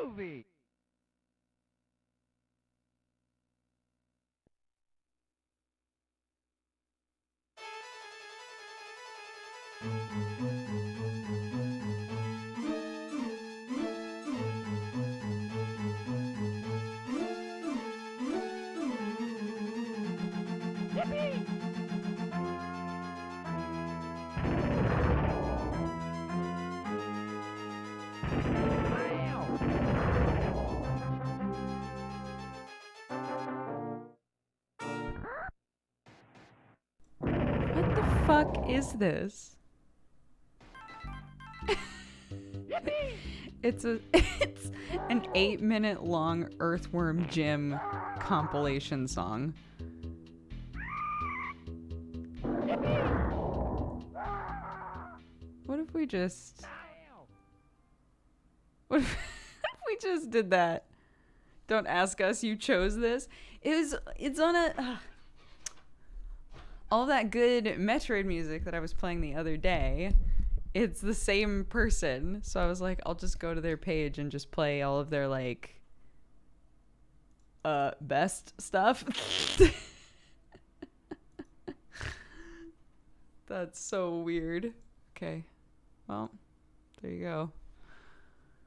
movie. What the fuck is this? It's an 8-minute long Earthworm Jim compilation song. What if we just What if we just did that? Don't ask us, you chose this. It's on a all that good Metroid music that I was playing the other day. It's the same person. So I was like, I'll just go to their page and just play all of their like best stuff. That's so weird. Okay. Well, there you go.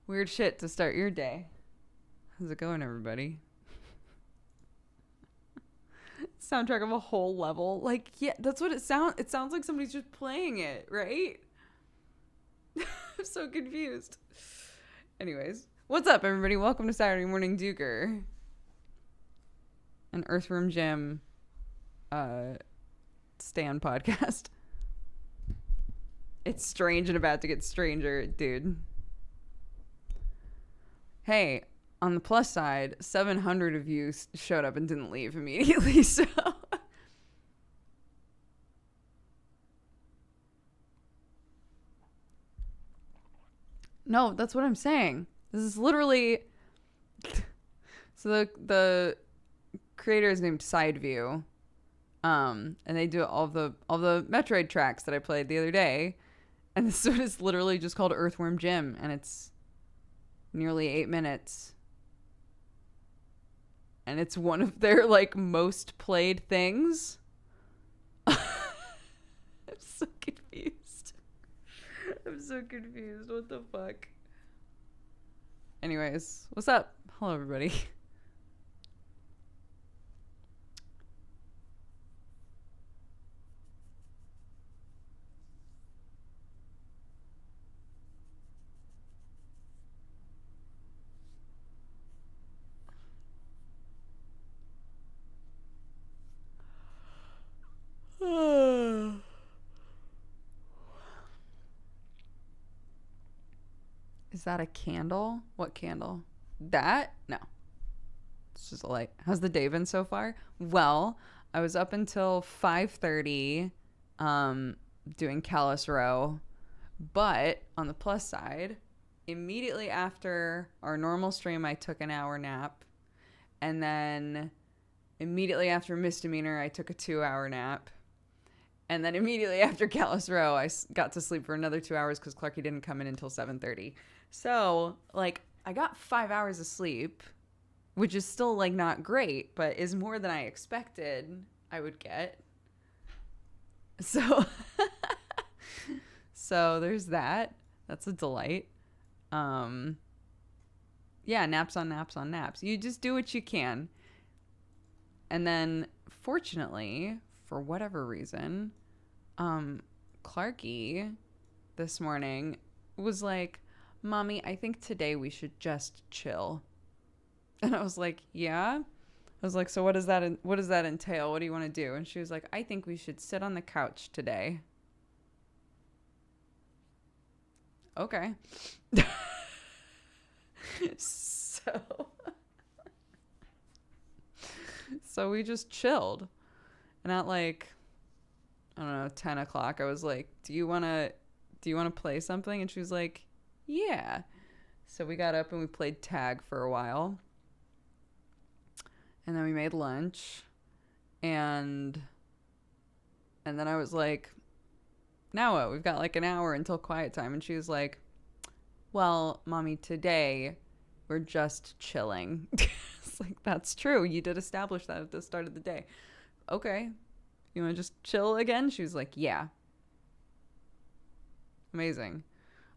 Weird shit to start your day. How's it going, everybody? Soundtrack of a whole level. Like, yeah, that's what it sounds. It sounds like somebody's just playing it, right? I'm so confused. Anyways, what's up, everybody? Welcome to Saturday Morning DOOGER, an Earthworm Jim Stan podcast. It's strange and about to get stranger, dude. Hey, on the plus side, 700 of you showed up and didn't leave immediately, so... No, that's what I'm saying. This is literally... So the creator is named Sideview, and they do all the Metroid tracks that I played the other day, and this one is literally just called Earthworm Jim, and it's nearly 8 minutes. And it's one of their, like, most played things. I'm so confused. What the fuck? Anyways, what's up? Hello, everybody. Is that a candle? What candle? That? No. It's just a light. How's the day been so far? Well, I was up until 5:30 doing Callus Row. But on the plus side, immediately after our normal stream, I took an hour nap. And then immediately after Misdemeanor, I took a 2-hour nap. And then immediately after Callus Row, I got to sleep for another 2 hours because Clarky didn't come in until 7:30. So, like, I got 5 hours of sleep, which is still, like, not great, but is more than I expected I would get. So, so there's that. That's a delight. Yeah, naps on naps on naps. You just do what you can. And then, fortunately, for whatever reason, Clarky this morning was like, Mommy, I think today we should just chill. And I was like, yeah. I was like, so what does that entail? What do you want to do? And she was like, I think we should sit on the couch today. Okay. So we just chilled. And at like, I don't know, 10 o'clock, I was like, do you want to play something? And she was like, yeah. So we got up and we played tag for a while. And then we made lunch. And then I was like, now what? We've got like an hour until quiet time. And she was like, well, Mommy, today We're just chilling. It's like, that's true. You did establish that at the start of the day. Okay. You want to just chill again? She was like, yeah. Amazing.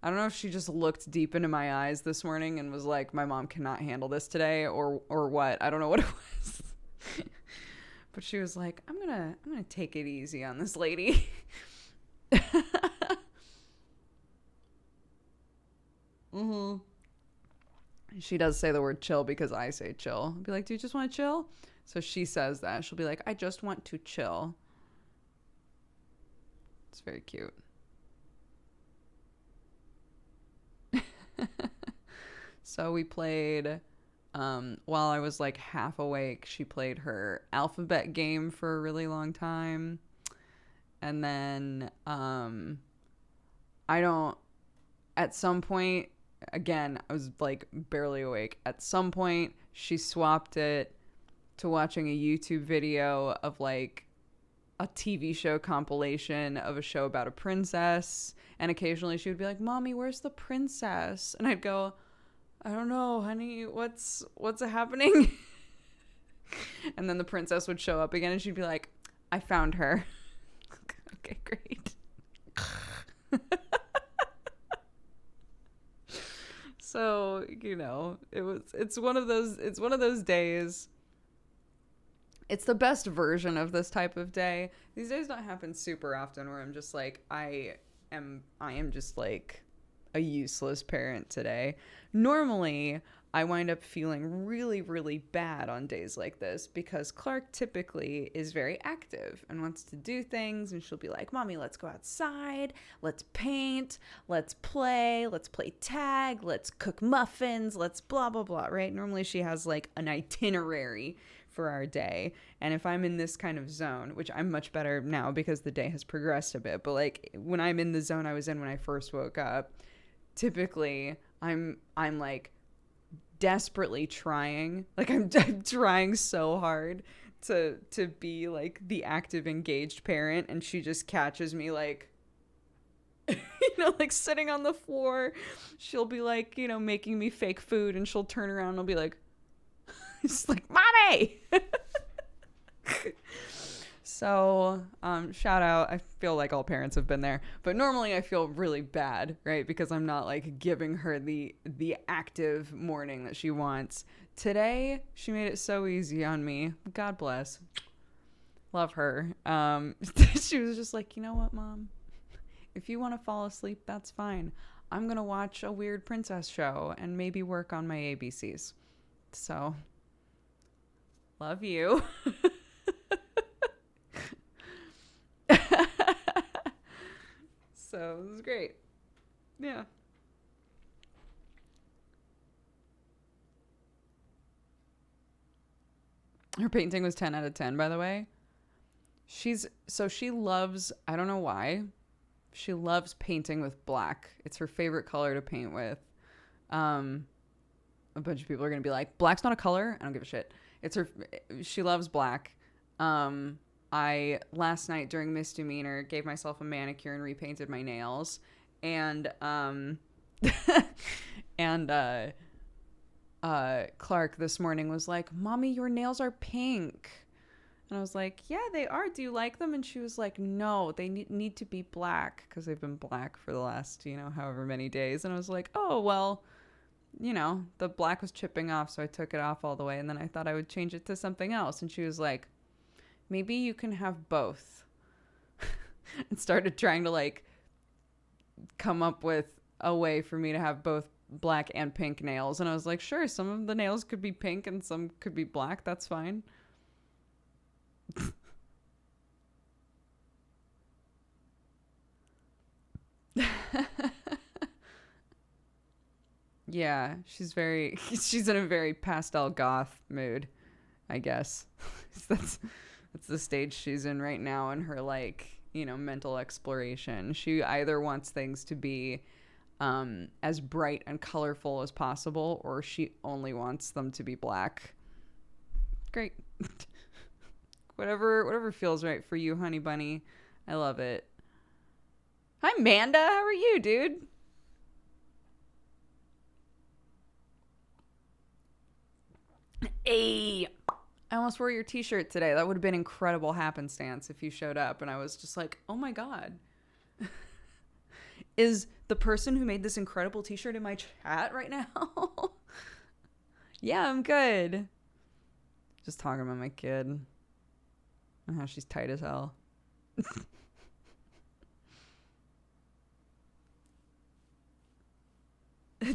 I don't know if she just looked deep into my eyes this morning and was like, my mom cannot handle this today, or what. I don't know what it was. But she was like, I'm gonna take it easy on this lady. Mm-hmm. She does say the word chill because I say chill. I'll be like, do you just want to chill? So she says that. She'll be like, I just want to chill. It's very cute. So we played, while I was like half awake, she played her alphabet game for a really long time. And then at some point, again, I was like barely awake. At some point, she swapped it to watching a YouTube video of like a TV show compilation of a show about a princess. And occasionally she would be like, Mommy, where's the princess? And I'd go, I don't know, honey, what's happening? And then the princess would show up again and she'd be like, I found her. Okay, great. So, you know, it's one of those days. It's the best version of this type of day. These days don't happen super often where I'm just like, I am just like a useless parent today. Normally, I wind up feeling really, really bad on days like this because Clark typically is very active and wants to do things, and she'll be like, Mommy, let's go outside, let's paint, let's play tag, let's cook muffins, let's blah, blah, blah, right? Normally she has like an itinerary for our day, and if I'm in this kind of zone, which I'm much better now because the day has progressed a bit, but like when I'm in the zone I was in when I first woke up, typically I'm like desperately trying, like I'm trying so hard to be like the active, engaged parent, and she just catches me like like sitting on the floor. She'll be like, making me fake food, and she'll turn around and I'll be like, it's like, Mommy. So, shout out. I feel like all parents have been there, but normally I feel really bad, right? Because I'm not like giving her the active morning that she wants. Today, she made it so easy on me. God bless. Love her. She was just like, you know what, Mom? If you want to fall asleep, that's fine. I'm going to watch a weird princess show and maybe work on my ABCs. So, love you. So it was great. Yeah. Her painting was 10 out of 10, by the way. She loves, I don't know why, she loves painting with black. It's her favorite color to paint with. A bunch of people are going to be like, black's not a color. I don't give a shit. She loves black. I, last night during Misdemeanor, gave myself a manicure and repainted my nails. And, Clark this morning was like, Mommy, your nails are pink. And I was like, yeah, they are. Do you like them? And she was like, no, they need to be black because they've been black for the last, however many days. And I was like, oh, well, the black was chipping off, so I took it off all the way. And then I thought I would change it to something else. And she was like, maybe you can have both. And started trying to like come up with a way for me to have both black and pink nails. And I was like, sure, some of the nails could be pink and some could be black. That's fine. Yeah, she's in a very pastel goth mood, I guess. That's the stage she's in right now in her like, mental exploration. She either wants things to be as bright and colorful as possible, or she only wants them to be black. Great. Whatever feels right for you, honey bunny. I love it. Hi, Manda. How are you, dude? Hey, I almost wore your t-shirt today. That would have been incredible happenstance if you showed up and I was just like, oh my God. Is the person who made this incredible t-shirt in my chat right now? Yeah, I'm good. Just talking about my kid and how she's tight as hell.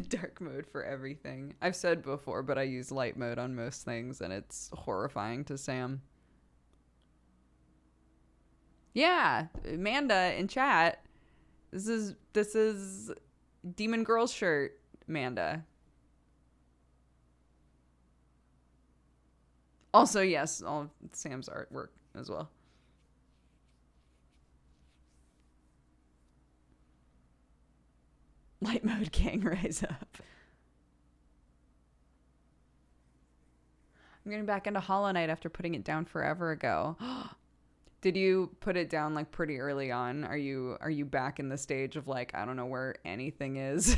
Dark mode for everything. I've said before, but I use light mode on most things, and it's horrifying to Sam. Yeah, Amanda in chat. This is Demon Girl's shirt, Amanda. Also, yes, all of Sam's artwork as well. Light mode gang rise up. I'm getting back into Hollow Knight after putting it down forever ago. Did you put it down like pretty early on? Are you back in the stage of like, I don't know where anything is?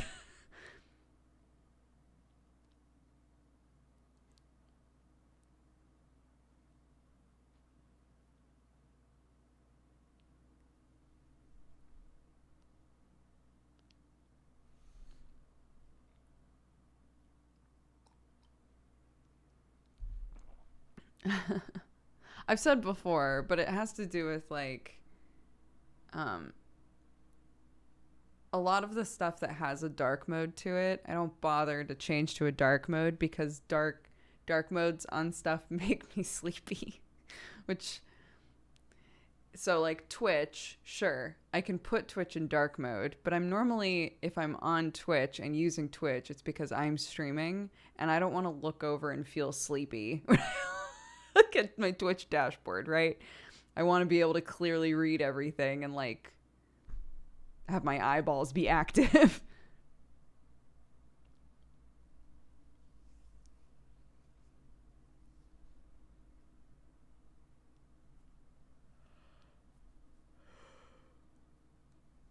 I've said before, but it has to do with like um a lot of the stuff that has a dark mode to it. I don't bother to change to a dark mode because dark modes on stuff make me sleepy. Which so like Twitch, sure, I can put Twitch in dark mode, but I'm normally, if I'm on Twitch and using Twitch, it's because I'm streaming and I don't want to look over and feel sleepy when I look at my Twitch dashboard, right? I want to be able to clearly read everything and like have my eyeballs be active.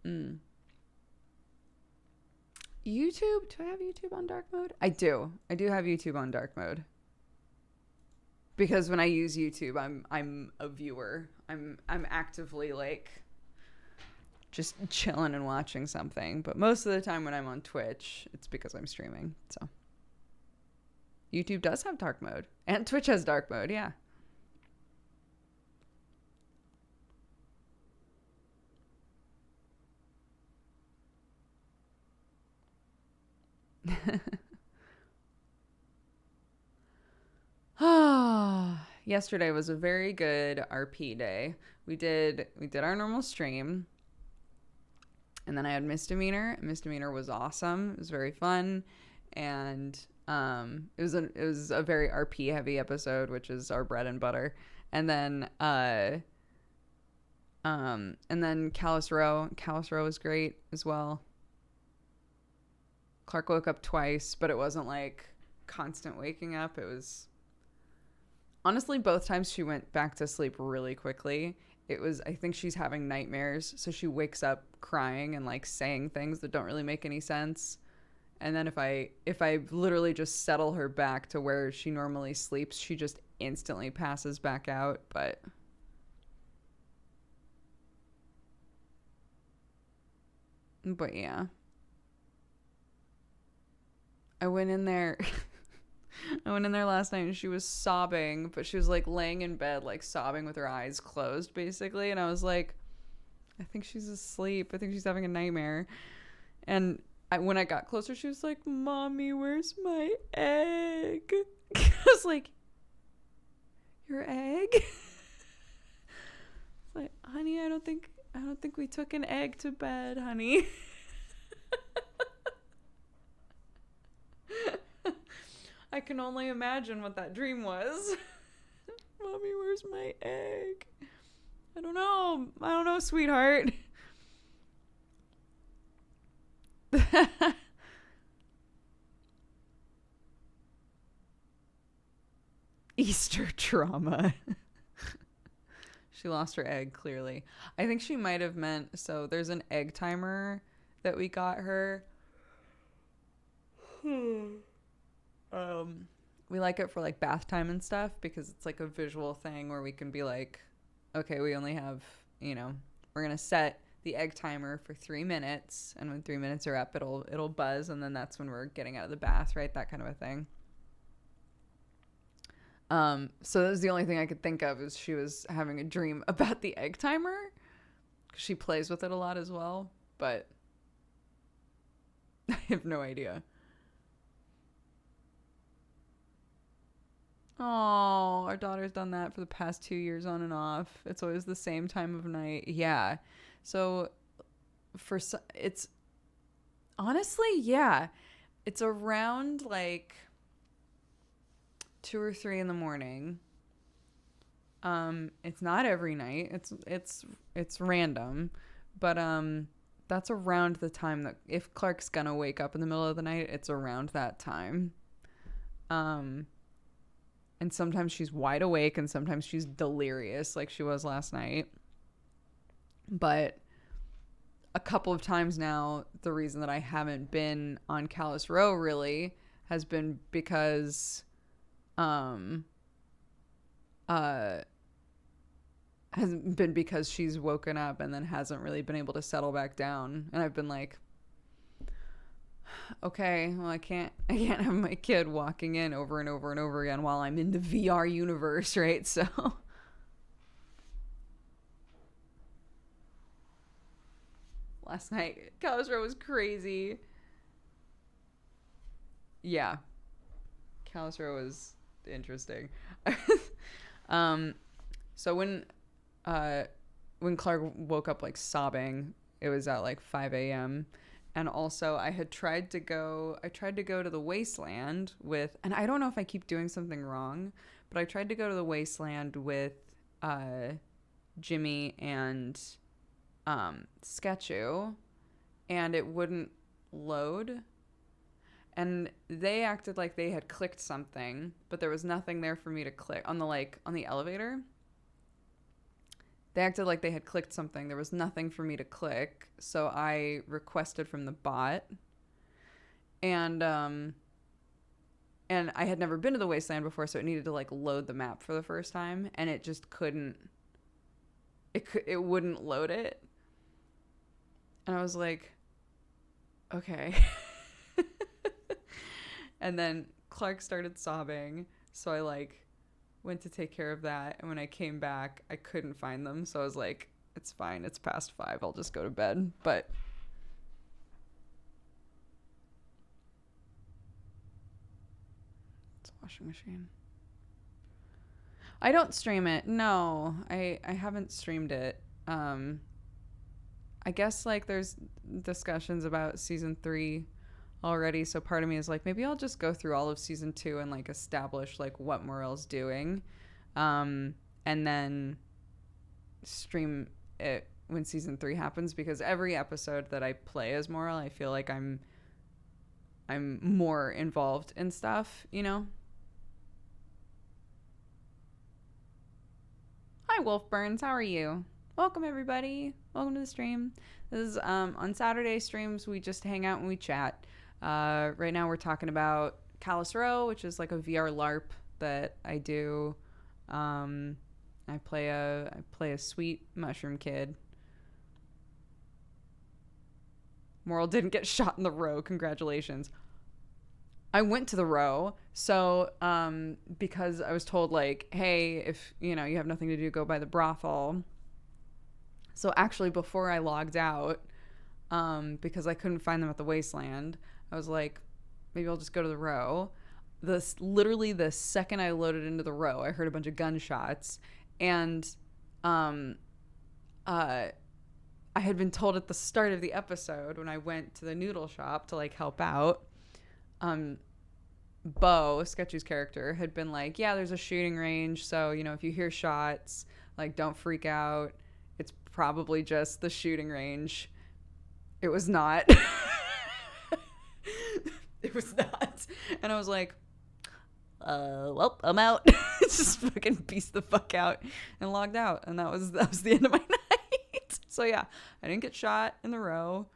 Mm. YouTube? Do I have YouTube on dark mode? I do. I do have YouTube on dark mode. Because when I use YouTube, I'm a viewer. I'm actively like just chilling and watching something. But most of the time when I'm on Twitch, it's because I'm streaming. So YouTube does have dark mode. And Twitch has dark mode, yeah. Yesterday was a very good RP day. We did our normal stream, and then I had misdemeanor. Misdemeanor was awesome. It was very fun, and it was a very RP heavy episode, which is our bread and butter. And then Callus Row was great as well. Clark woke up twice, but it wasn't like constant waking up. It was honestly both times she went back to sleep really quickly. It was, I think she's having nightmares, so she wakes up crying and like saying things that don't really make any sense. And then if I literally just settle her back to where she normally sleeps, she just instantly passes back out. But yeah. I went in there last night and she was sobbing, but she was like laying in bed, like sobbing with her eyes closed, basically. And I was like, I think she's asleep. I think she's having a nightmare. And when I got closer, she was like, Mommy, where's my egg? I was like, your egg? Like, honey, I don't think we took an egg to bed, honey. I can only imagine what that dream was. Mommy, where's my egg? I don't know, sweetheart. Easter trauma. She lost her egg, clearly. I think she might have meant, so there's an egg timer that we got her. We like it for like bath time and stuff because it's like a visual thing where we can be like, okay, we only have, we're going to set the egg timer for 3 minutes. And when 3 minutes are up, it'll buzz. And then that's when we're getting out of the bath, right? That kind of a thing. So that was the only thing I could think of is she was having a dream about the egg timer. She plays with it a lot as well, but I have no idea. Oh, our daughter's done that for the past 2 years on and off. It's always the same time of night. Yeah. So it's honestly, yeah, it's around like 2 or 3 in the morning. It's not every night. It's random, but that's around the time that if Clark's gonna wake up in the middle of the night, it's around that time. And sometimes she's wide awake and sometimes she's delirious like she was last night. But a couple of times now, the reason that I haven't been on Callus Row really has been because she's woken up and then hasn't really been able to settle back down. And I've been like, okay, well, I can't have my kid walking in over and over and over again while I'm in the VR universe, right? So last night, Callus Row was crazy. Yeah. Callus Row was interesting. So when Clark woke up like sobbing, it was at like 5 a.m. And also I tried to go to the Wasteland with, and I don't know if I keep doing something wrong, but I tried to go to the Wasteland with Jimmy and Sketchu, and it wouldn't load. And they acted like they had clicked something, but there was nothing there for me to click on the elevator. They acted like they had clicked something. There was nothing for me to click. So I requested from the bot. And I had never been to the Wasteland before, so it needed to like load the map for the first time, and it just couldn't. It wouldn't load it. And I was like, okay. And then Clark started sobbing, so I like went to take care of that, and when I came back, I couldn't find them, so I was like, it's fine, it's past 5, I'll just go to bed. But it's a washing machine. I don't stream it. No, I haven't streamed it. I guess like there's discussions about season 3 already, so part of me is like, maybe I'll just go through all of season 2 and like establish like what Morel's doing, and then stream it when season 3 happens, because every episode that I play as Morel, I feel like I'm more involved in stuff, you know. Hi Wolf Burns, how are you? Welcome everybody, welcome to the stream. This is on Saturday streams, we just hang out and we chat. Right now we're talking about Callus Row, which is like a VR LARP that I do. I play a sweet mushroom kid. Morel didn't get shot in the row. Congratulations. I went to the row, so because I was told like, hey, if you have nothing to do, go by the brothel. So actually, before I logged out, because I couldn't find them at the Wasteland, I was like, maybe I'll just go to the row. Literally the second I loaded into the row, I heard a bunch of gunshots, and I had been told at the start of the episode when I went to the noodle shop to like help out, Bo, Sketchu's character, had been like, yeah, there's a shooting range, so if you hear shots, like don't freak out. It's probably just the shooting range. It was not. It was not. And I was like, well, I'm out. Just fucking pieced the fuck out and logged out. And that was the end of my night. So yeah, I didn't get shot in the row.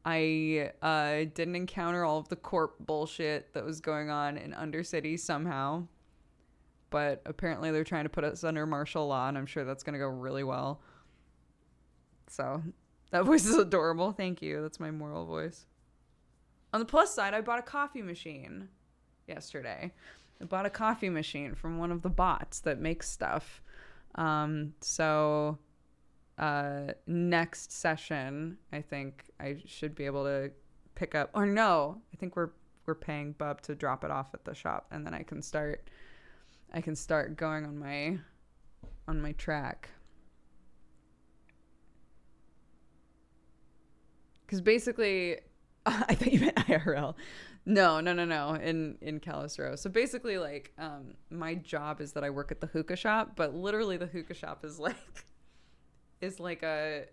I didn't encounter all of the corp bullshit that was going on in Undercity somehow. But apparently they're trying to put us under martial law, and I'm sure that's going to go really well. So that voice is adorable. Thank you. That's my moral voice. On the plus side, I bought a coffee machine yesterday. I bought a coffee machine from one of the bots that makes stuff. So next session, I think I should be able to pick up, or no, I think we're paying Bub to drop it off at the shop, and then I can start going on my track. Because basically, I thought you meant IRL. No. In Calistro. So basically, like, my job is that I work at the hookah shop, but literally the hookah shop is like a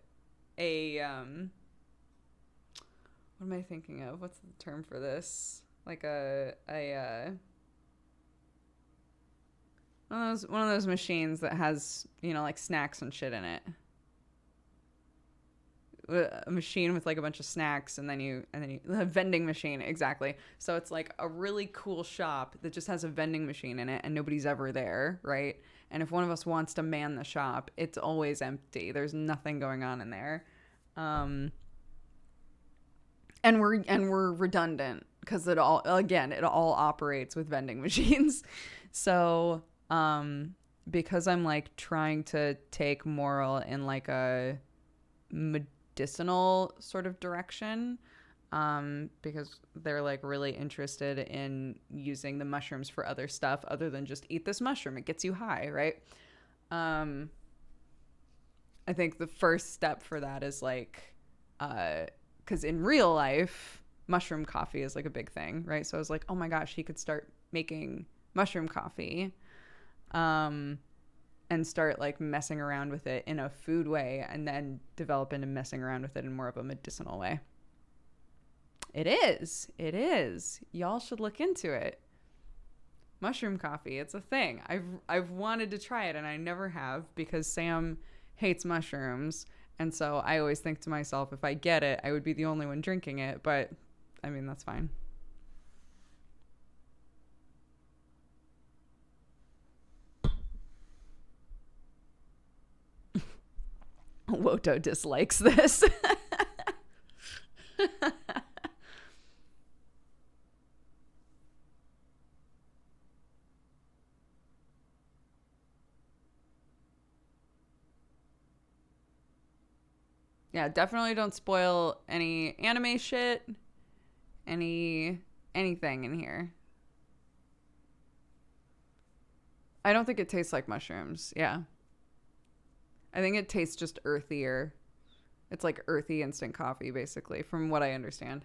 what am I thinking of? What's the term for this? Like one of those machines that has, like snacks and shit in it. A machine with like a bunch of snacks, and then you a vending machine, exactly. So it's like a really cool shop that just has a vending machine in it, and nobody's ever there, right? And if one of us wants to man the shop, it's always empty. There's nothing going on in there, and we're redundant because it all operates with vending machines. So because I'm like trying to take moral in like a medicinal sort of direction, because they're like really interested in using the mushrooms for other stuff other than just eat this mushroom, it gets you high, right? I think the first step for that is like, because in real life mushroom coffee is like a big thing, right? So I was like, oh my gosh, he could start making mushroom coffee, and start like messing around with it in a food way, and then develop into messing around with it in more of a medicinal way. It is. Y'all should look into it. Mushroom coffee, it's a thing. I've wanted to try it, and I never have because Sam hates mushrooms, and so I always think to myself, if I get it, I would be the only one drinking it, but I mean, that's fine. Woto dislikes this. Yeah, definitely don't spoil any anime shit, anything in here. I don't think it tastes like mushrooms. Yeah. I think it tastes just earthier. It's like earthy instant coffee, basically, from what I understand.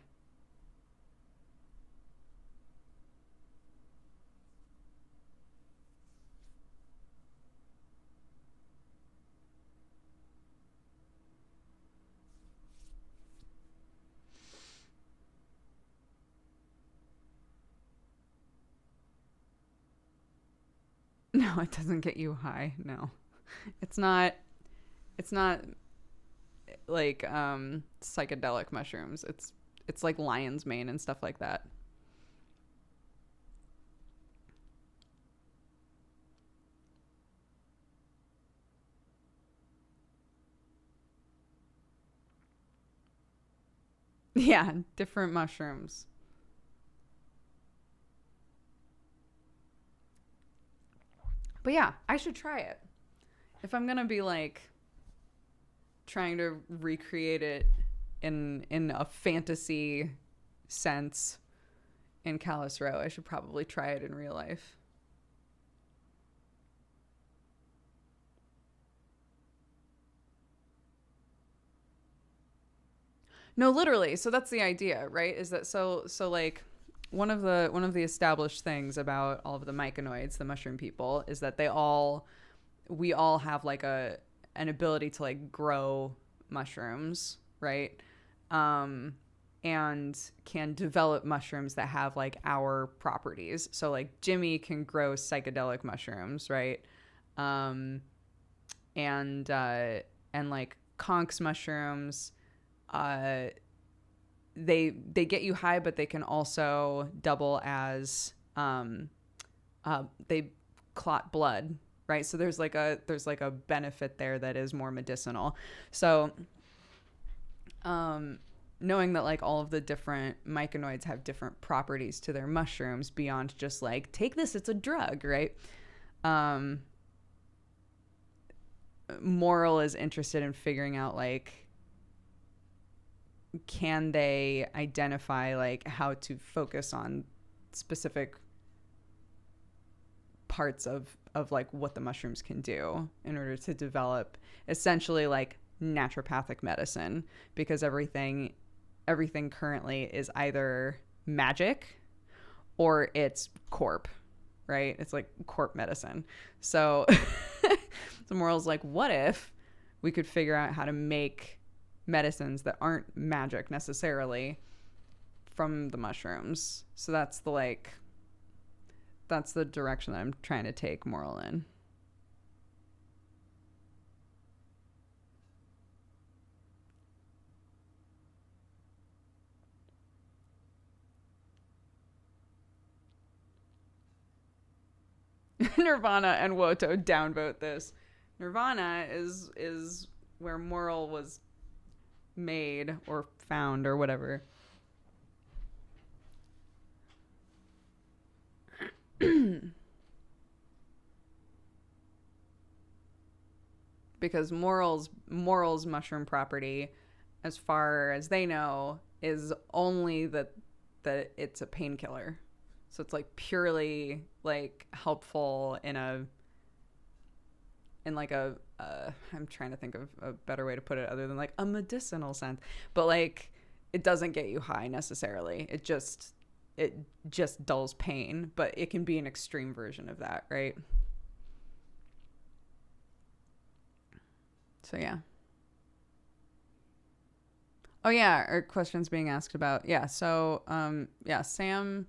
No, it doesn't get you high. No. It's not like psychedelic mushrooms. It's like lion's mane and stuff like that. Yeah, different mushrooms. But yeah, I should try it. If I'm going to be like trying to recreate it in a fantasy sense in Callus Row, I should probably try it in real life. No, literally. So that's the idea, right? Is that so like one of the established things about all of the myconoids, the mushroom people, is that we all have like an ability to like grow mushrooms, right? And can develop mushrooms that have like our properties. So like Jimmy can grow psychedelic mushrooms, right? Um, and like conchs mushrooms, uh, they get you high, but they can also double as they clot blood, right? So there's like a benefit there that is more medicinal. So knowing that like all of the different mycanoids have different properties to their mushrooms beyond just like take this, it's a drug, right? Moral is interested in figuring out like, can they identify like how to focus on specific parts of like what the mushrooms can do in order to develop essentially like naturopathic medicine, because everything currently is either magic or it's corp, right? It's like corp medicine. So the moral's like, what if we could figure out how to make medicines that aren't magic necessarily from the mushrooms? So that's the direction that I'm trying to take moral in. Nirvana and Woto downvote this. Nirvana is where moral was made or found or whatever. Because moral's mushroom property, as far as they know, is only that it's a painkiller. So it's like purely like helpful in like a I'm trying to think of a better way to put it other than like a medicinal sense, but like it doesn't get you high necessarily. It just dulls pain, but it can be an extreme version of that, right? So yeah. Oh yeah, our questions being asked about. Yeah, so Sam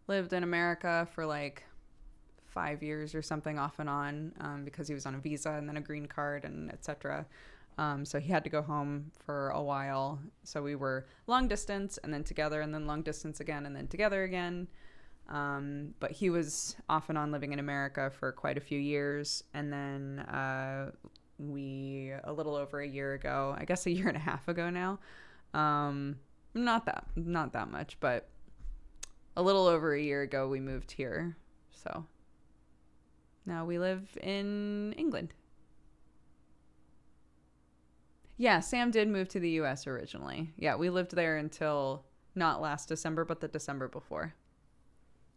lived in America for like 5 years or something off and on, because he was on a visa and then a green card and etc. So he had to go home for a while. So we were long distance and then together and then long distance again and then together again. But he was off and on living in America for quite a few years. And then we, a little over a year ago, I guess a year and a half ago now, not that much, but a little over a year ago, we moved here. So now we live in England. Yeah, Sam did move to the US originally. Yeah, we lived there until not last December, but the December before.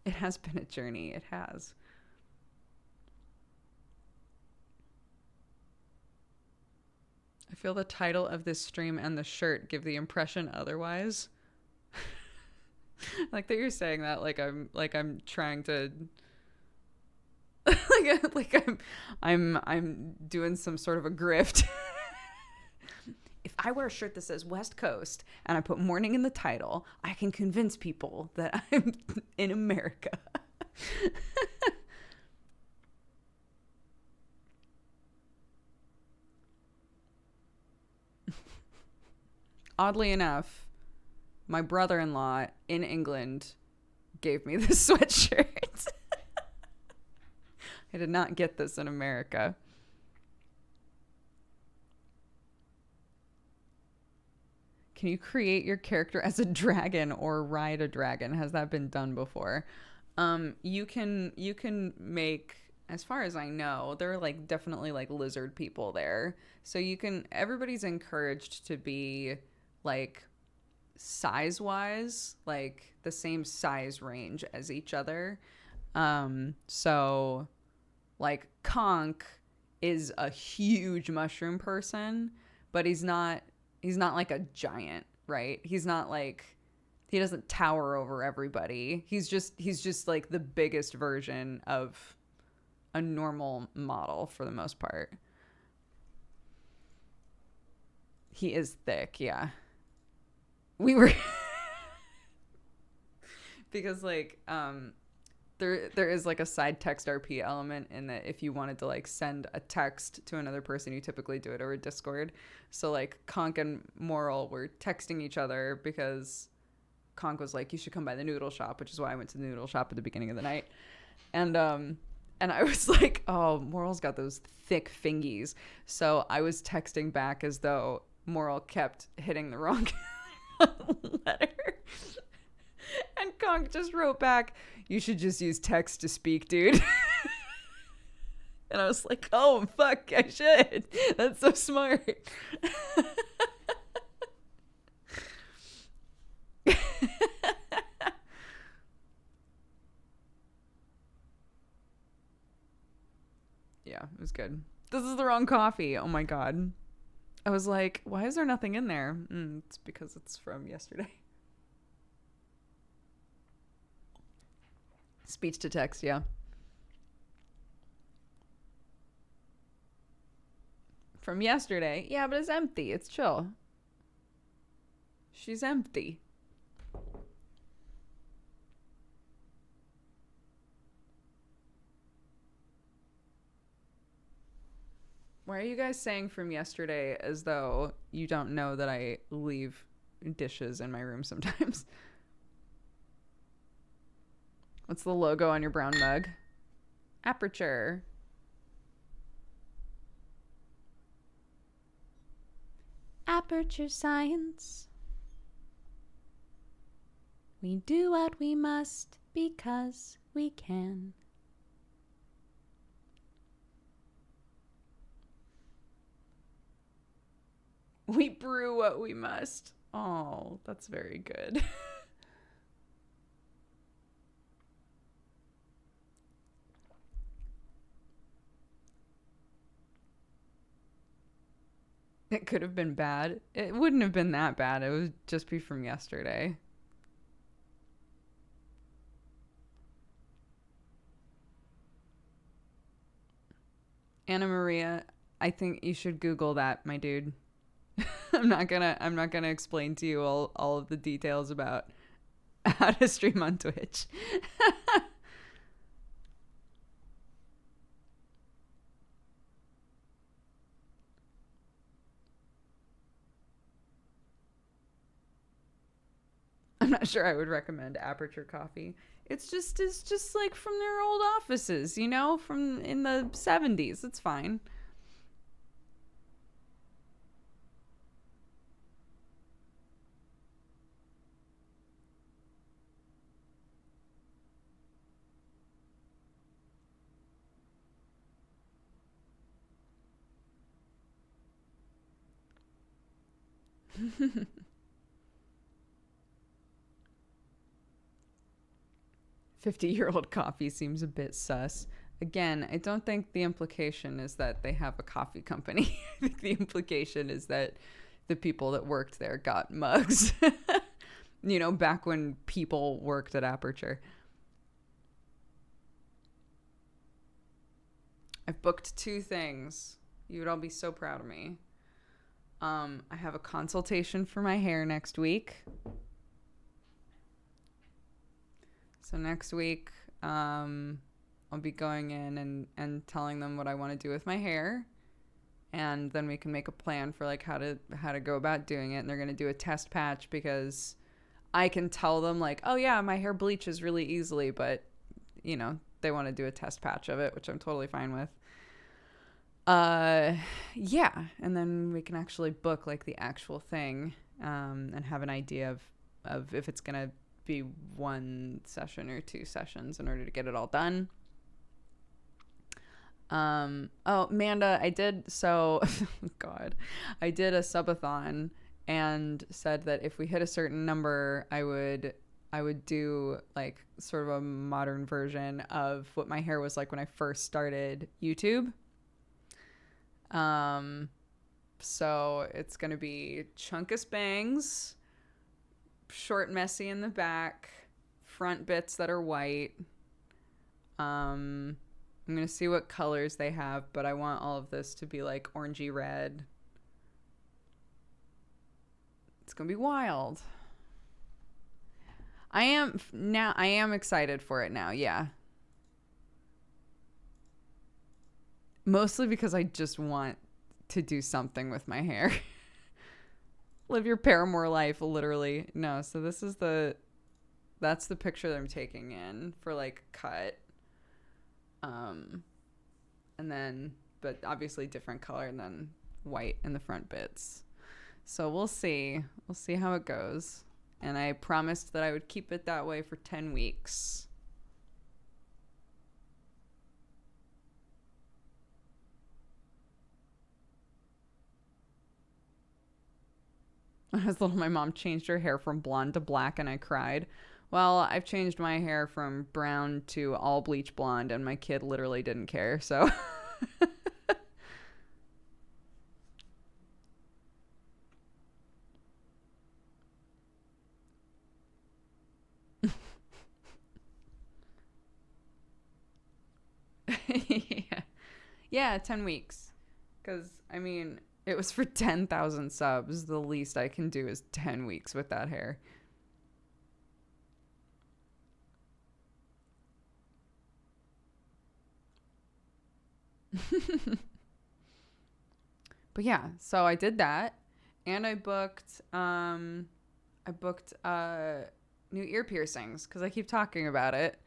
It has been a journey. It has. I feel the title of this stream and the shirt give the impression otherwise. Like that you're saying that like I'm trying to I'm doing some sort of a grift. If I wear a shirt that says West Coast and I put morning in the title, I can convince people that I'm in America. Oddly enough, my brother-in-law in England gave me this sweatshirt. I did not get this in America. Can you create your character as a dragon or ride a dragon? Has that been done before? You can make, as far as I know, there are like definitely like lizard people there. So everybody's encouraged to be like size-wise, like the same size range as each other. So like Conk is a huge mushroom person, but he's not like a giant, right? He's not like, he doesn't tower over everybody. He's just like the biggest version of a normal model for the most part. He is thick, yeah. We were because like there is like a side text RP element in that if you wanted to like send a text to another person, you typically do it over Discord. So like Conk and Moral were texting each other because Conk was like, you should come by the noodle shop, which is why I went to the noodle shop at the beginning of the night. And I was like, oh, Moral's got those thick fingies. So I was texting back as though Moral kept hitting the wrong letter. And Conk just wrote back, you should just use text to speak, dude. And I was like, oh, fuck, I should. That's so smart. Yeah, it was good. This is the wrong coffee. Oh my God. I was like, why is there nothing in there? It's because it's from yesterday. Speech to text, yeah. From yesterday. Yeah, but it's empty. It's chill. She's empty. Why are you guys saying from yesterday as though you don't know that I leave dishes in my room sometimes? What's the logo on your brown mug? Aperture. Aperture science. We do what we must because we can. We brew what we must. Oh, that's very good. It could have been bad. It wouldn't have been that bad. It would just be from yesterday. Anna Maria, I think you should Google that, my dude. I'm not gonna explain to you all of the details about how to stream on Twitch. I'm not sure I would recommend Aperture Coffee. It's just like from their old offices, you know, from in the 70s. It's fine. "50-year-old coffee seems a bit sus." Again, I don't think the implication is that they have a coffee company. I think the implication is that the people that worked there got mugs. You know, back when people worked at Aperture. I've booked 2 things. You would all be so proud of me. I have a consultation for my hair next week. So next week, I'll be going in and telling them what I want to do with my hair. And then we can make a plan for like how to go about doing it. And they're going to do a test patch because I can tell them like, oh yeah, my hair bleaches really easily, but you know, they want to do a test patch of it, which I'm totally fine with. Yeah. And then we can actually book like the actual thing, and have an idea of if it's going to be 1 session or 2 sessions in order to get it all done. Oh, Amanda, I did God, I did a subathon and said that if we hit a certain number, I would do like sort of a modern version of what my hair was like when I first started YouTube. So it's going to be chunkus bangs, short messy in the back, front bits that are white. I'm going to see what colors they have, but I want all of this to be like orangey red. It's going to be wild. I am excited for it now. Yeah. Mostly because I just want to do something with my hair. Live your Paramore life, literally. No, so this is the That's the picture that I'm taking in for like cut. Um, and then, but obviously different color than white in the front bits. So we'll see. We'll see how it goes. And I promised that I would keep it that way for 10 weeks. When I was little, my mom changed her hair from blonde to black, and I cried. Well, I've changed my hair from brown to all bleach blonde, and my kid literally didn't care. So, yeah. Yeah, 10 weeks. Because, I mean, it was for 10,000 subs. The least I can do is 10 weeks with that hair. But yeah, so I did that, and I booked new ear piercings because I keep talking about it,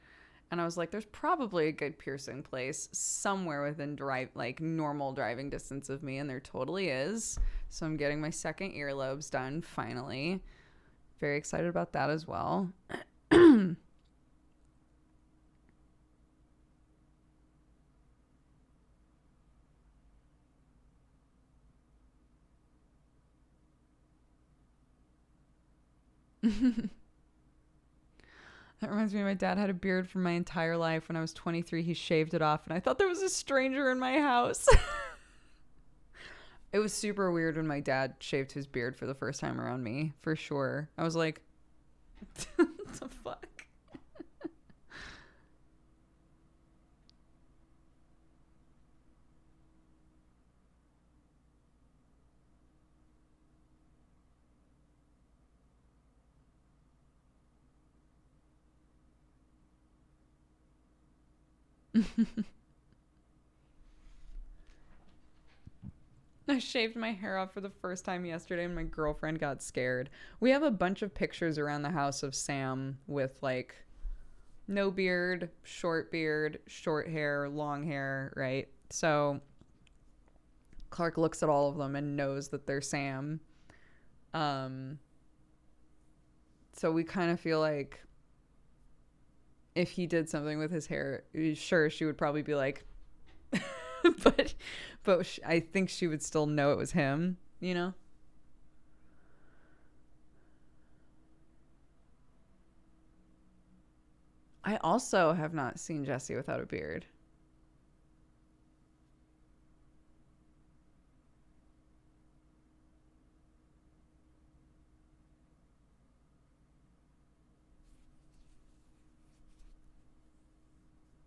and I was like, there's probably a good piercing place somewhere within normal driving distance of me, and there totally is. So I'm getting my second earlobes done finally. Very excited about that as well. That reminds me, my dad had a beard for my entire life. When I was 23, he shaved it off, and I thought there was a stranger in my house. It was super weird when my dad shaved his beard for the first time around me, for sure. I was like, what the fuck? I shaved my hair off for the first time yesterday, and my girlfriend got scared. We have a bunch of pictures around the house of Sam with like no beard, short hair, long hair, right? So Clark looks at all of them and knows that they're Sam. Um, so we kind of feel like if he did something with his hair, sure, she would probably be like, but I think she would still know it was him, you know? I also have not seen Jesse without a beard.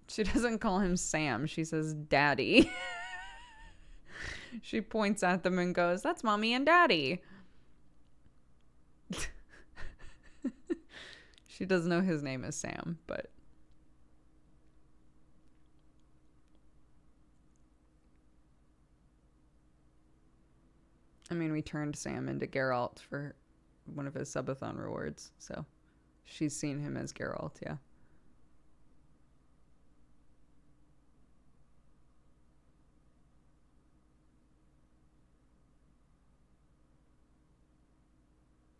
She doesn't call him Sam. She says daddy. She points at them and goes, "That's mommy and daddy." She does know his name is Sam, but I mean, we turned Sam into Geralt for one of his subathon rewards, so she's seen him as Geralt, yeah.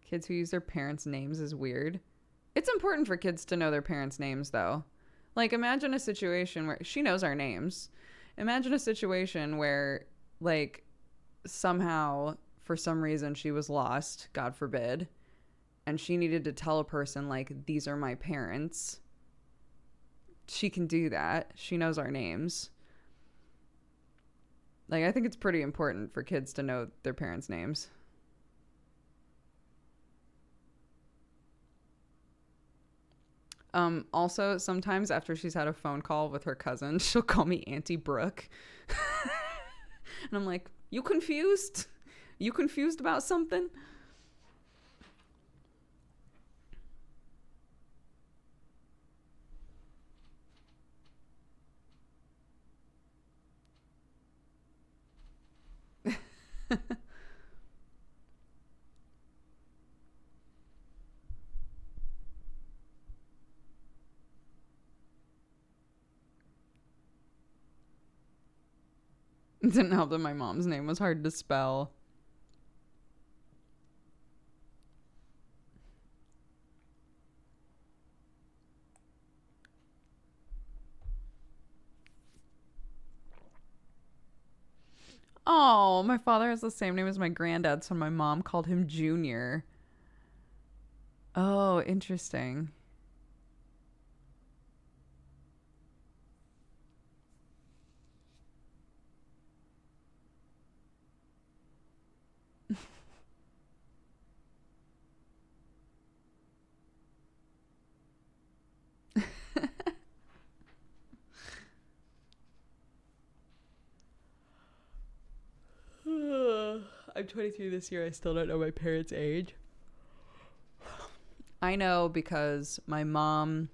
Kids who use their parents' names is weird. It's important for kids to know their parents' names, though. Like, imagine a situation where she knows our names. Imagine a situation where, like, somehow, for some reason, she was lost, God forbid, and she needed to tell a person, like, these are my parents. She can do that. She knows our names. Like, I think it's pretty important for kids to know their parents' names. Also, sometimes after she's had a phone call with her cousin, she'll call me Auntie Brooke. And I'm like, you confused? You confused about something? It didn't help that my mom's name was hard to spell. Oh, my father has the same name as my granddad, so my mom called him Junior. Oh, interesting. I'm 23 this year. I still don't know my parents' age. I know because my mom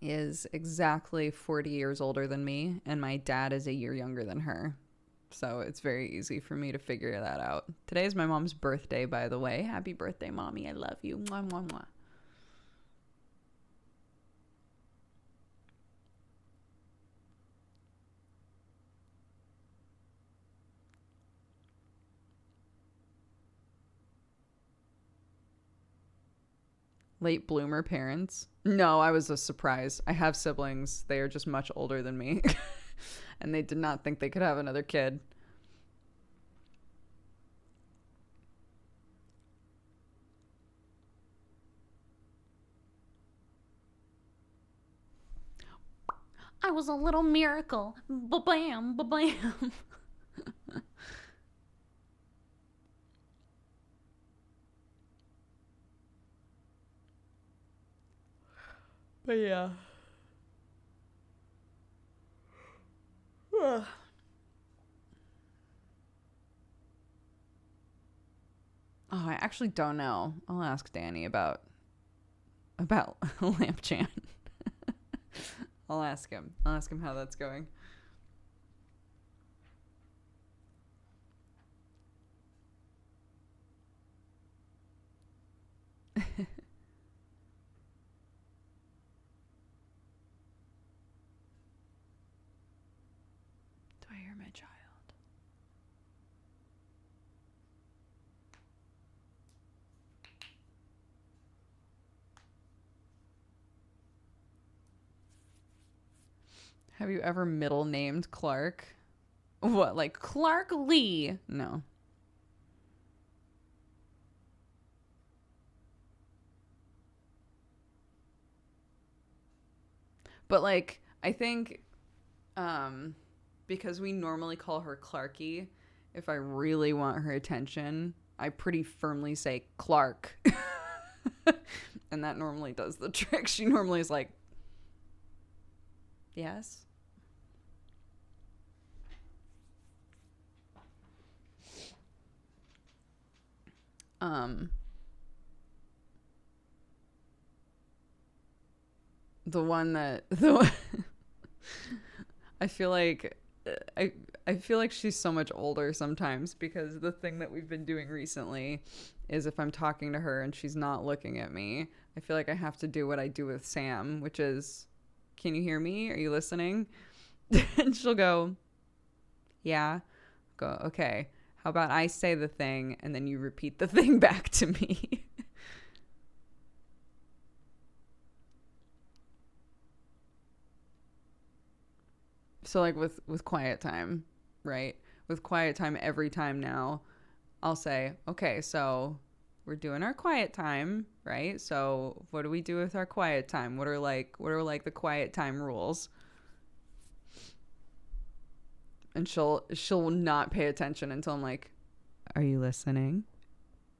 is exactly 40 years older than me, and my dad is a year younger than her. So it's very easy for me to figure that out. Today is my mom's birthday, by the way. Happy birthday, Mommy. I love you. Mwah, mwah, mwah. Late bloomer parents. No, I was a surprise. I have siblings. They are just much older than me. And they did not think they could have another kid. I was a little miracle. Ba-bam, ba-bam. But yeah. Oh, I actually don't know. I'll ask Danny about Lamp Chan. I'll ask him. I'll ask him how that's going. Do I hear my child? Have you ever middle named Clark? What, like Clark Lee? No. But like, I think because we normally call her Clarky, if I really want her attention, I pretty firmly say Clark. And that normally does the trick. She normally is like, yes. The one that I feel like I feel like she's so much older sometimes, because the thing that we've been doing recently is if I'm talking to her and she's not looking at me, I feel like I have to do what I do with Sam, which is, can you hear me? Are you listening? And she'll go, yeah. Go, okay. How about I say the thing and then you repeat the thing back to me? So like with quiet time, right? With quiet time every time now, I'll say, okay, so we're doing our quiet time, right? So what do we do with our quiet time? What are the quiet time rules? And she'll not pay attention until I'm like, are you listening?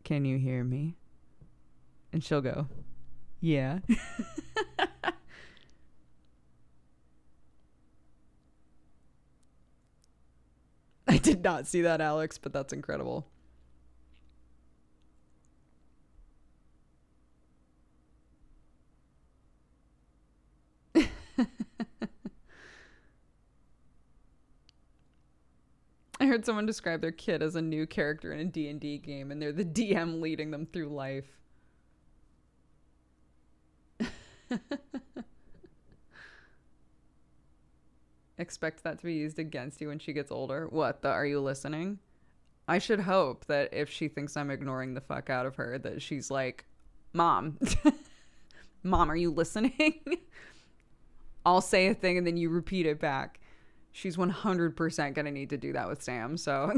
Can you hear me? And she'll go, yeah. I did not see that, Alex, but that's incredible. I heard someone describe their kid as a new character in a D&D game, and they're the DM leading them through life. expect that to be used against you when she gets older. What, the are you listening? I should hope that if she thinks I'm ignoring the fuck out of her, that she's like, Mom, Mom, are you listening? I'll say a thing and then you repeat it back. She's 100% going to need to do that with Sam, so.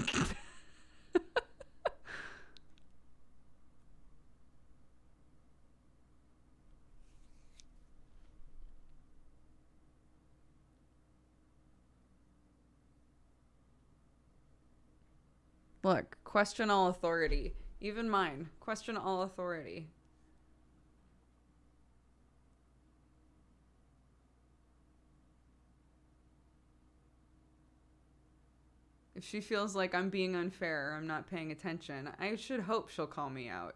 Look, question all authority. Even mine. Question all authority. If she feels like I'm being unfair or I'm not paying attention, I should hope she'll call me out.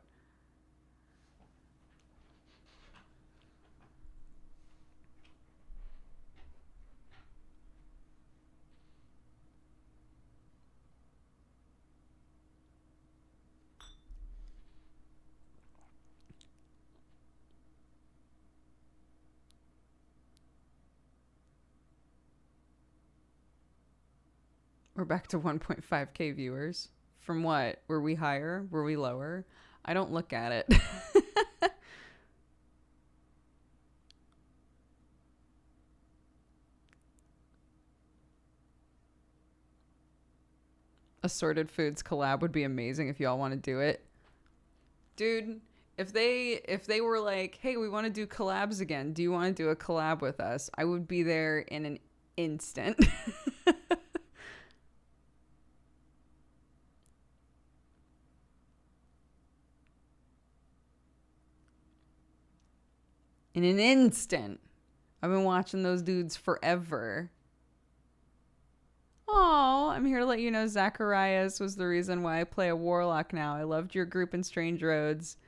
We're back to 1.5k viewers. From what? Were we higher? Were we lower? I don't look at it. Assorted Foods collab would be amazing if y'all want to do it. Dude, if they were like, hey, we want to do collabs again. Do you want to do a collab with us? I would be there in an instant. In an instant. I've been watching those dudes forever. Oh, I'm here to let you know Zacharias was the reason why I play a warlock now. I loved your group in Strange Roads.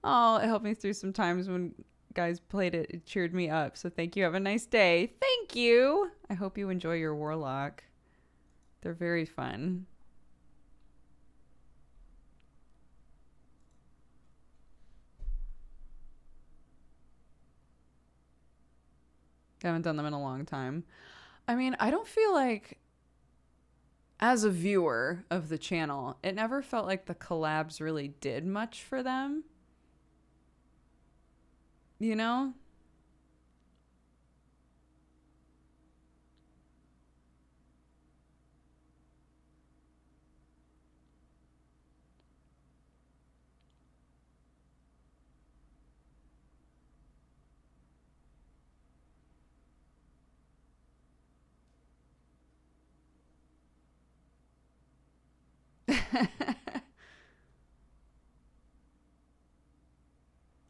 Oh, it helped me through some times when guys played it. It cheered me up. So thank you. Have a nice day. Thank you. I hope you enjoy your warlock. They're very fun. I haven't done them in a long time. I mean, I don't feel like, as a viewer of the channel, it never felt like the collabs really did much for them. You know?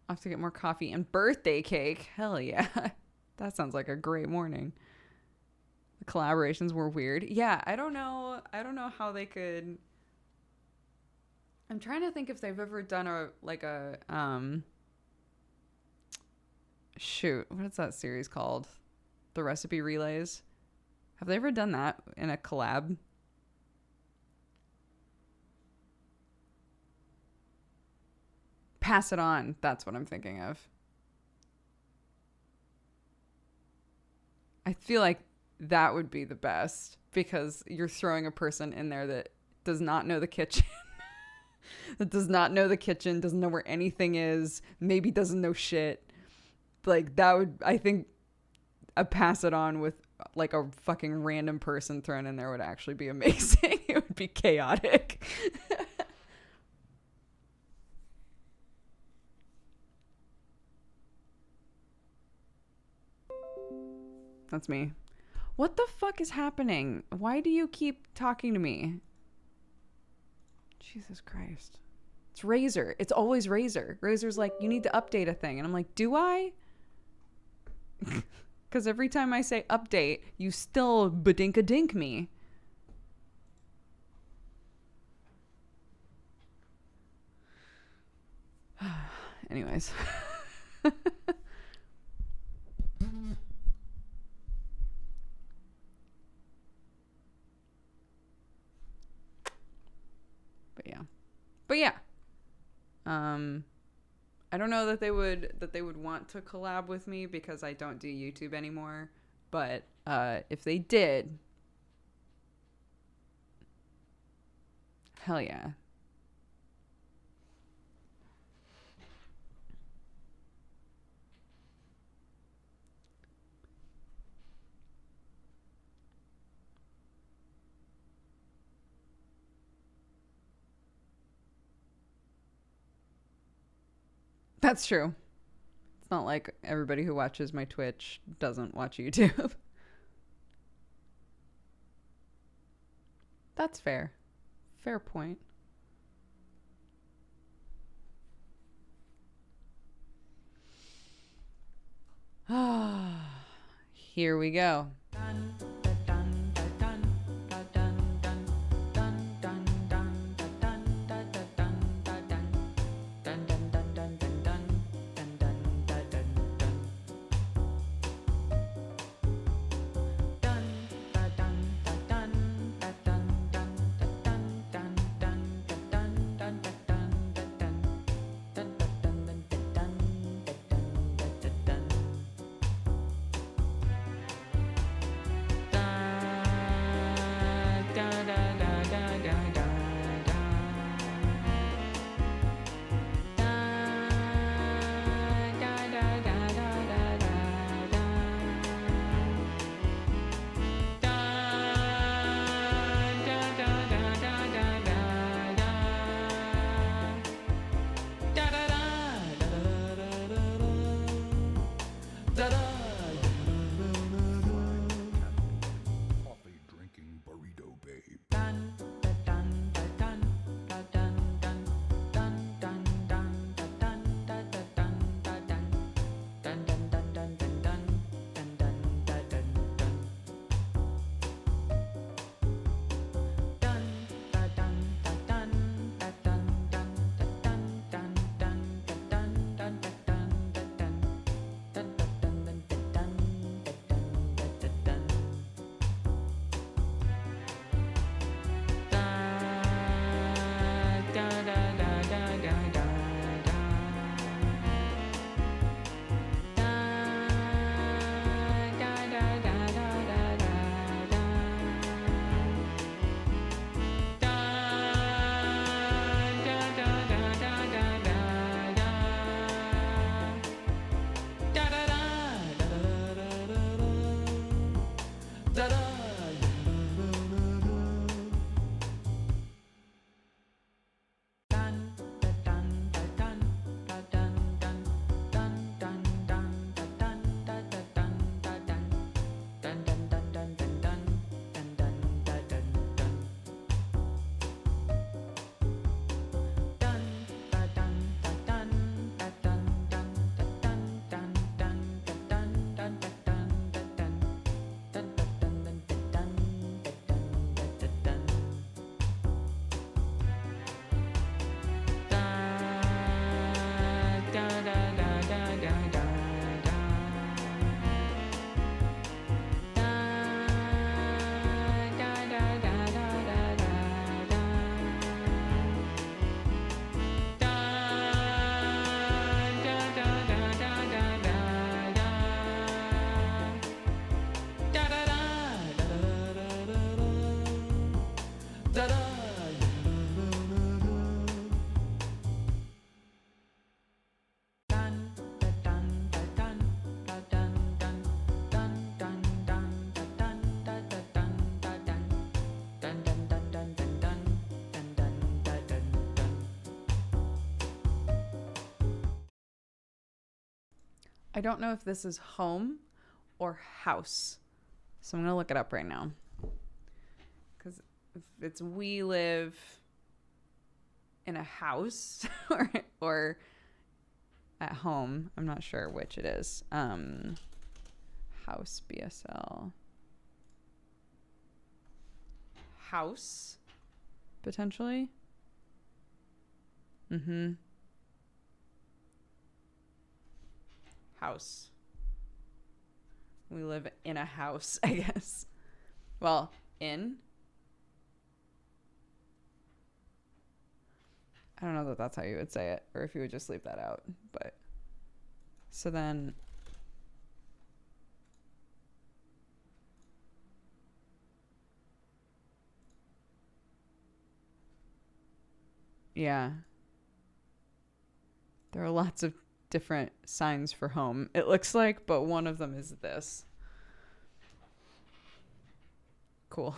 I'll have to get more coffee and birthday cake. Hell yeah. That sounds like a great morning. The collaborations were weird. Yeah, I don't know how they could. I'm trying to think if they've ever done shoot, what is that series called? The Recipe Relays. Have they ever done that in a collab? Pass It On. That's what I'm thinking of. I feel like that would be the best because you're throwing a person in there that does not know the kitchen. That does not know the kitchen, doesn't know where anything is, maybe doesn't know shit. Like, that would, I think, a Pass It On with like a fucking random person thrown in there would actually be amazing. It would be chaotic. That's me. What the fuck is happening? Why do you keep talking to me? Jesus Christ. It's Razor. It's always Razor. Razor's like, you need to update a thing. And I'm like, do I? Because every time I say update, you still badink-a-dink me. Anyways. But yeah. I don't know that they would want to collab with me because I don't do YouTube anymore. But if they did, hell yeah. That's true. It's not like everybody who watches my Twitch doesn't watch YouTube. That's fair. Fair point. Here we go. I don't know if this is home or house. So I'm going to look it up right now. Because if it's we live in a house or at home, I'm not sure which it is. House BSL. House, potentially. House. We live in a house, I guess. Well, in. I don't know that that's how you would say it, or if you would just leave that out. But so then Yeah. There are lots of different signs for home, it looks like, but one of them is this. Cool.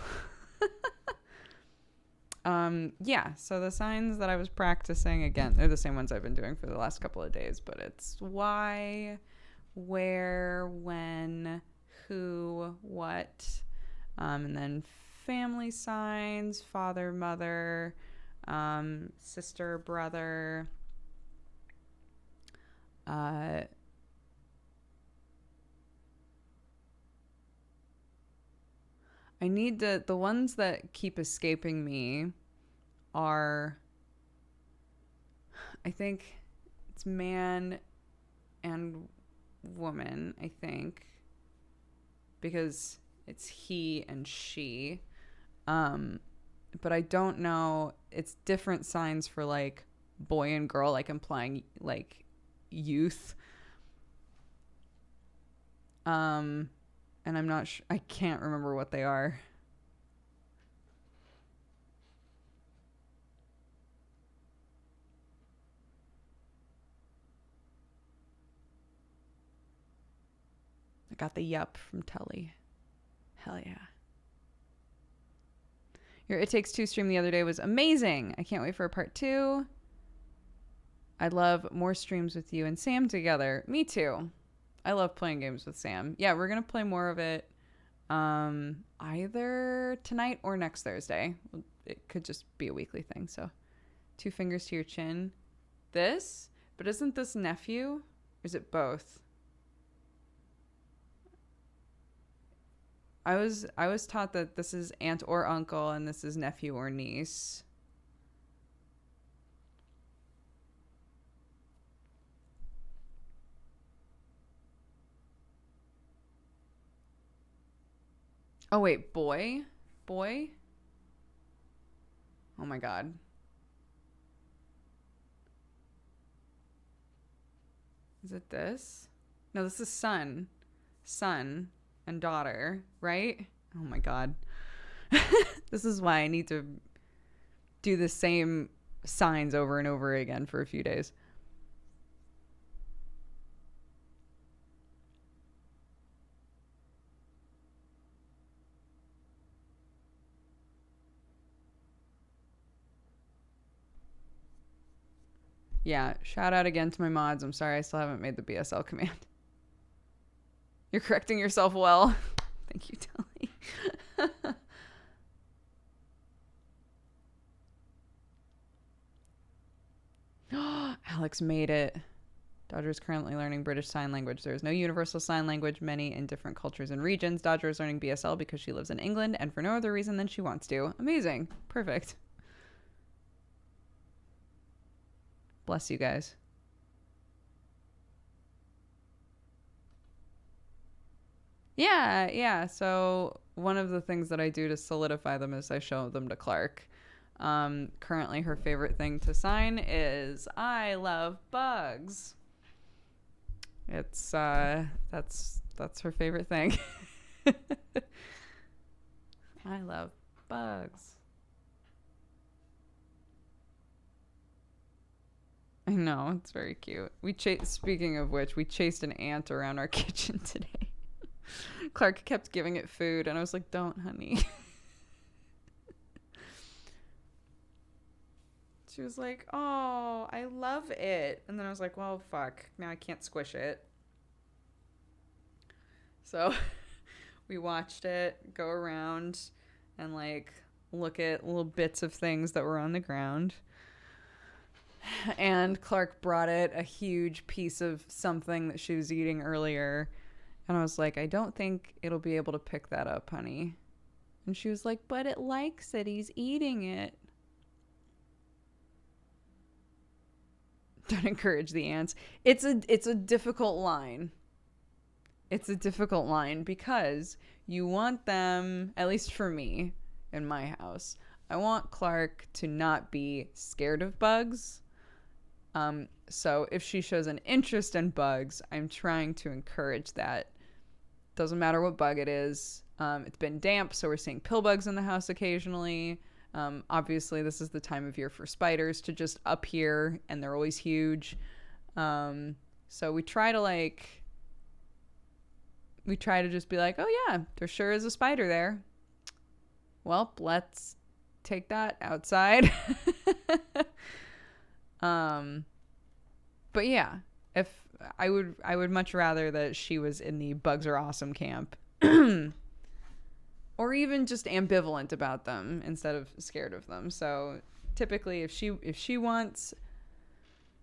Yeah, so the signs that I was practicing, again, they're the same ones I've been doing for the last couple of days, but it's why, where, when, who, what, and then family signs, father, mother, sister, brother, I need the ones that keep escaping me are, I think it's man and woman, I think, because it's he and she. But I don't know. It's different signs for like boy and girl, like implying like youth. And I'm not sure. I can't remember what they are. I got the yup from Telly. Hell yeah. Your It Takes Two stream the other day was amazing. I can't wait for a part 2. I'd love more streams with you and Sam together. Me too. I love playing games with Sam. Yeah, we're going to play more of it either tonight or next Thursday. It could just be a weekly thing. So 2 fingers to your chin. This? But isn't this nephew? Or is it both? I was taught that this is aunt or uncle and this is nephew or niece. Oh wait, boy? Boy? Oh my god. Is it this? No, this is son. Son and daughter, right? Oh my god. This is why I need to do the same signs over and over again for a few days. Yeah, shout out again to my mods. I'm sorry I still haven't made the BSL command. You're correcting yourself well. Thank you, Telly. Alex made it. Dodger is currently learning British Sign Language. There is no universal sign language, many in different cultures and regions. Dodger is learning BSL because she lives in England and for no other reason than she wants to. Amazing. Perfect. Bless you guys. Yeah. So one of the things that I do to solidify them is I show them to Clark. Currently, her favorite thing to sign is "I love bugs." It's that's her favorite thing. I love bugs. I know, it's very cute. Speaking of which, we chased an ant around our kitchen today. Clark kept giving it food, and I was like, "Don't, honey." She was like, "Oh, I love it." And then I was like, "Well, fuck. Now I can't squish it." So we watched it go around and like look at little bits of things that were on the ground. And Clark brought it a huge piece of something that she was eating earlier. And I was like, "I don't think it'll be able to pick that up, honey." And she was like, "But it likes it. He's eating it." Don't encourage the ants. It's a difficult line. It's a difficult line because you want them, at least for me in my house, I want Clark to not be scared of bugs. So if she shows an interest in bugs, I'm trying to encourage that. Doesn't matter what bug it is. It's been damp, so we're seeing pill bugs in the house occasionally. Obviously, this is the time of year for spiders to just appear, and they're always huge. So we try to just be like, oh yeah, there sure is a spider there. Well, let's take that outside. But yeah, if I would much rather that she was in the bugs are awesome camp. Or even just ambivalent about them instead of scared of them. So typically if she wants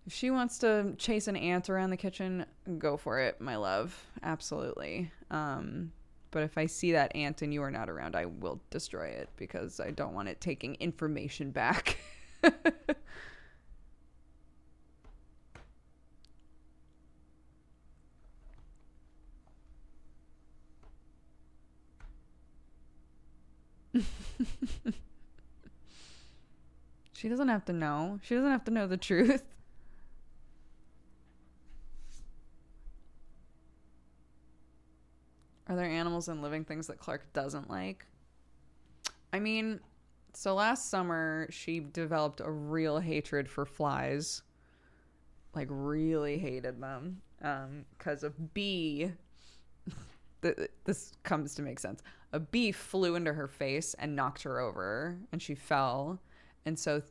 to chase an ant around the kitchen, go for it, my love. Absolutely. But if I see that ant and you are not around, I will destroy it because I don't want it taking information back. She doesn't have to know. She doesn't have to know the truth. Are there animals and living things that Clark doesn't like? I mean, so last summer she developed a real hatred for flies. Like really hated them. Because a bee, this comes to make sense. A bee flew into her face and knocked her over and she fell. And so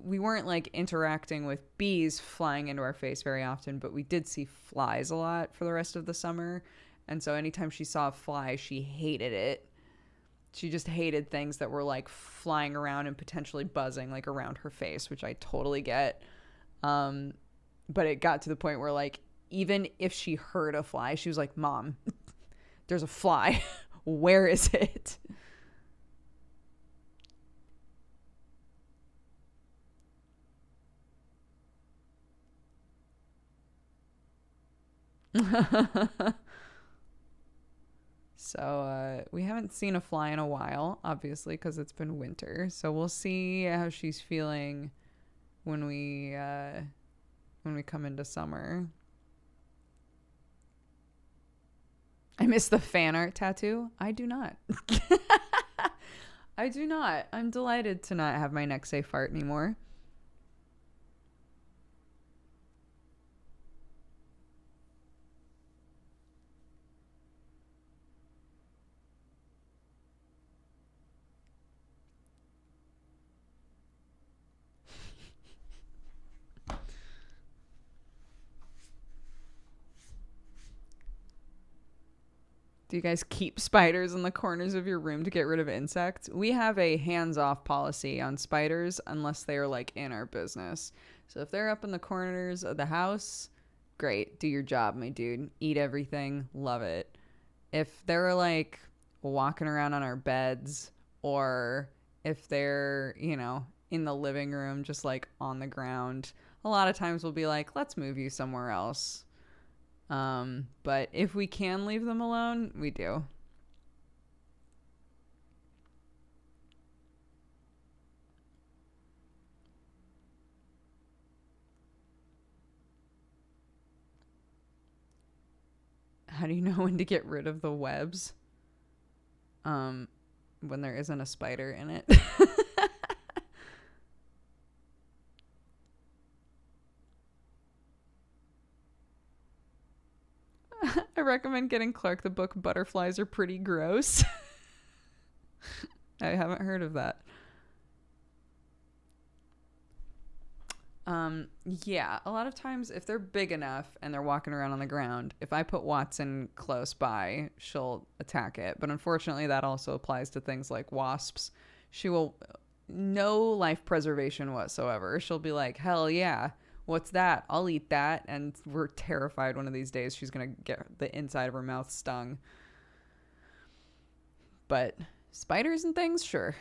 we weren't like interacting with bees flying into our face very often, but we did see flies a lot for the rest of the summer. And so anytime she saw a fly, she hated it. She just hated things that were like flying around and potentially buzzing like around her face, which I totally get. But it got to the point where like, even if she heard a fly, she was like, Mom, there's a fly. Where is it? So we haven't seen a fly in a while, obviously, because it's been winter. So we'll see how she's feeling when we come into summer. I miss the fan art tattoo. I do not. I do not. I'm delighted to not have my neck say fart anymore. Do you guys keep spiders in the corners of your room to get rid of insects? We have a hands-off policy on spiders unless they are like in our business. So if they're up in the corners of the house, great. Do your job, my dude. Eat everything. Love it. If they're like walking around on our beds or if they're, in the living room just like on the ground, a lot of times we'll be like, let's move you somewhere else. But if we can leave them alone, we do. How do you know when to get rid of the webs? When there isn't a spider in it. I recommend getting Clark the book Butterflies Are Pretty Gross. I haven't heard of that. Yeah, a lot of times if they're big enough and they're walking around on the ground, if I put Watson close by, she'll attack it. But unfortunately, that also applies to things like wasps. She will, no life preservation whatsoever. She'll be like, hell yeah, what's that? I'll eat that. And we're terrified one of these days she's going to get the inside of her mouth stung. But spiders and things, sure.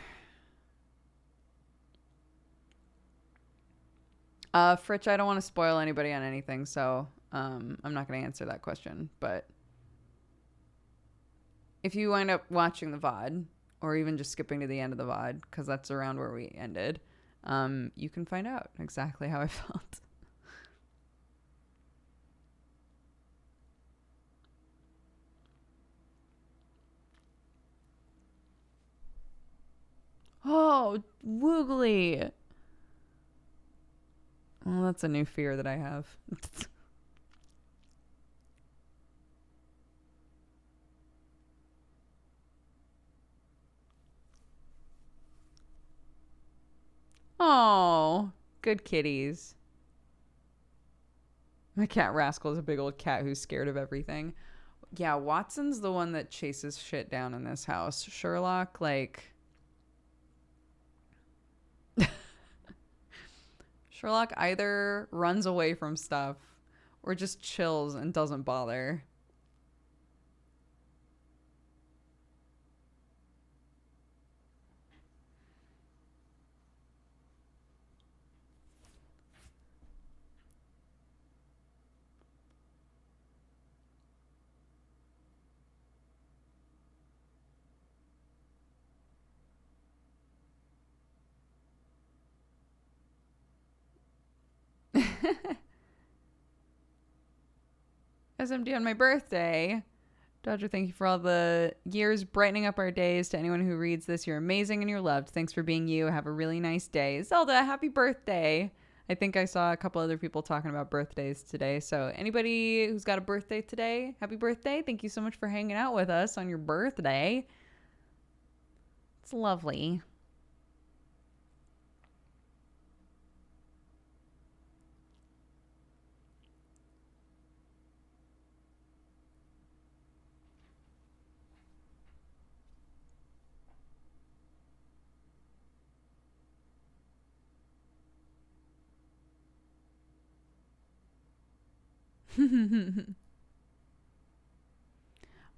Fritch, I don't want to spoil anybody on anything, so I'm not going to answer that question. But if you wind up watching the VOD, or even just skipping to the end of the VOD, because that's around where we ended, you can find out exactly how I felt. Oh, woogly. Well, that's a new fear that I have. Oh, good kitties. My cat Rascal is a big old cat who's scared of everything. Yeah, Watson's the one that chases shit down in this house. Sherlock, like. Sherlock either runs away from stuff or just chills and doesn't bother. SMD on my birthday. Dodger, thank you for all the years brightening up our days. To anyone who reads this, you're amazing and you're loved. Thanks for being you. Have a really nice day. Zelda, happy birthday. I think I saw a couple other people talking about birthdays today. So anybody who's got a birthday today, happy birthday. Thank you so much for hanging out with us on your birthday. It's lovely.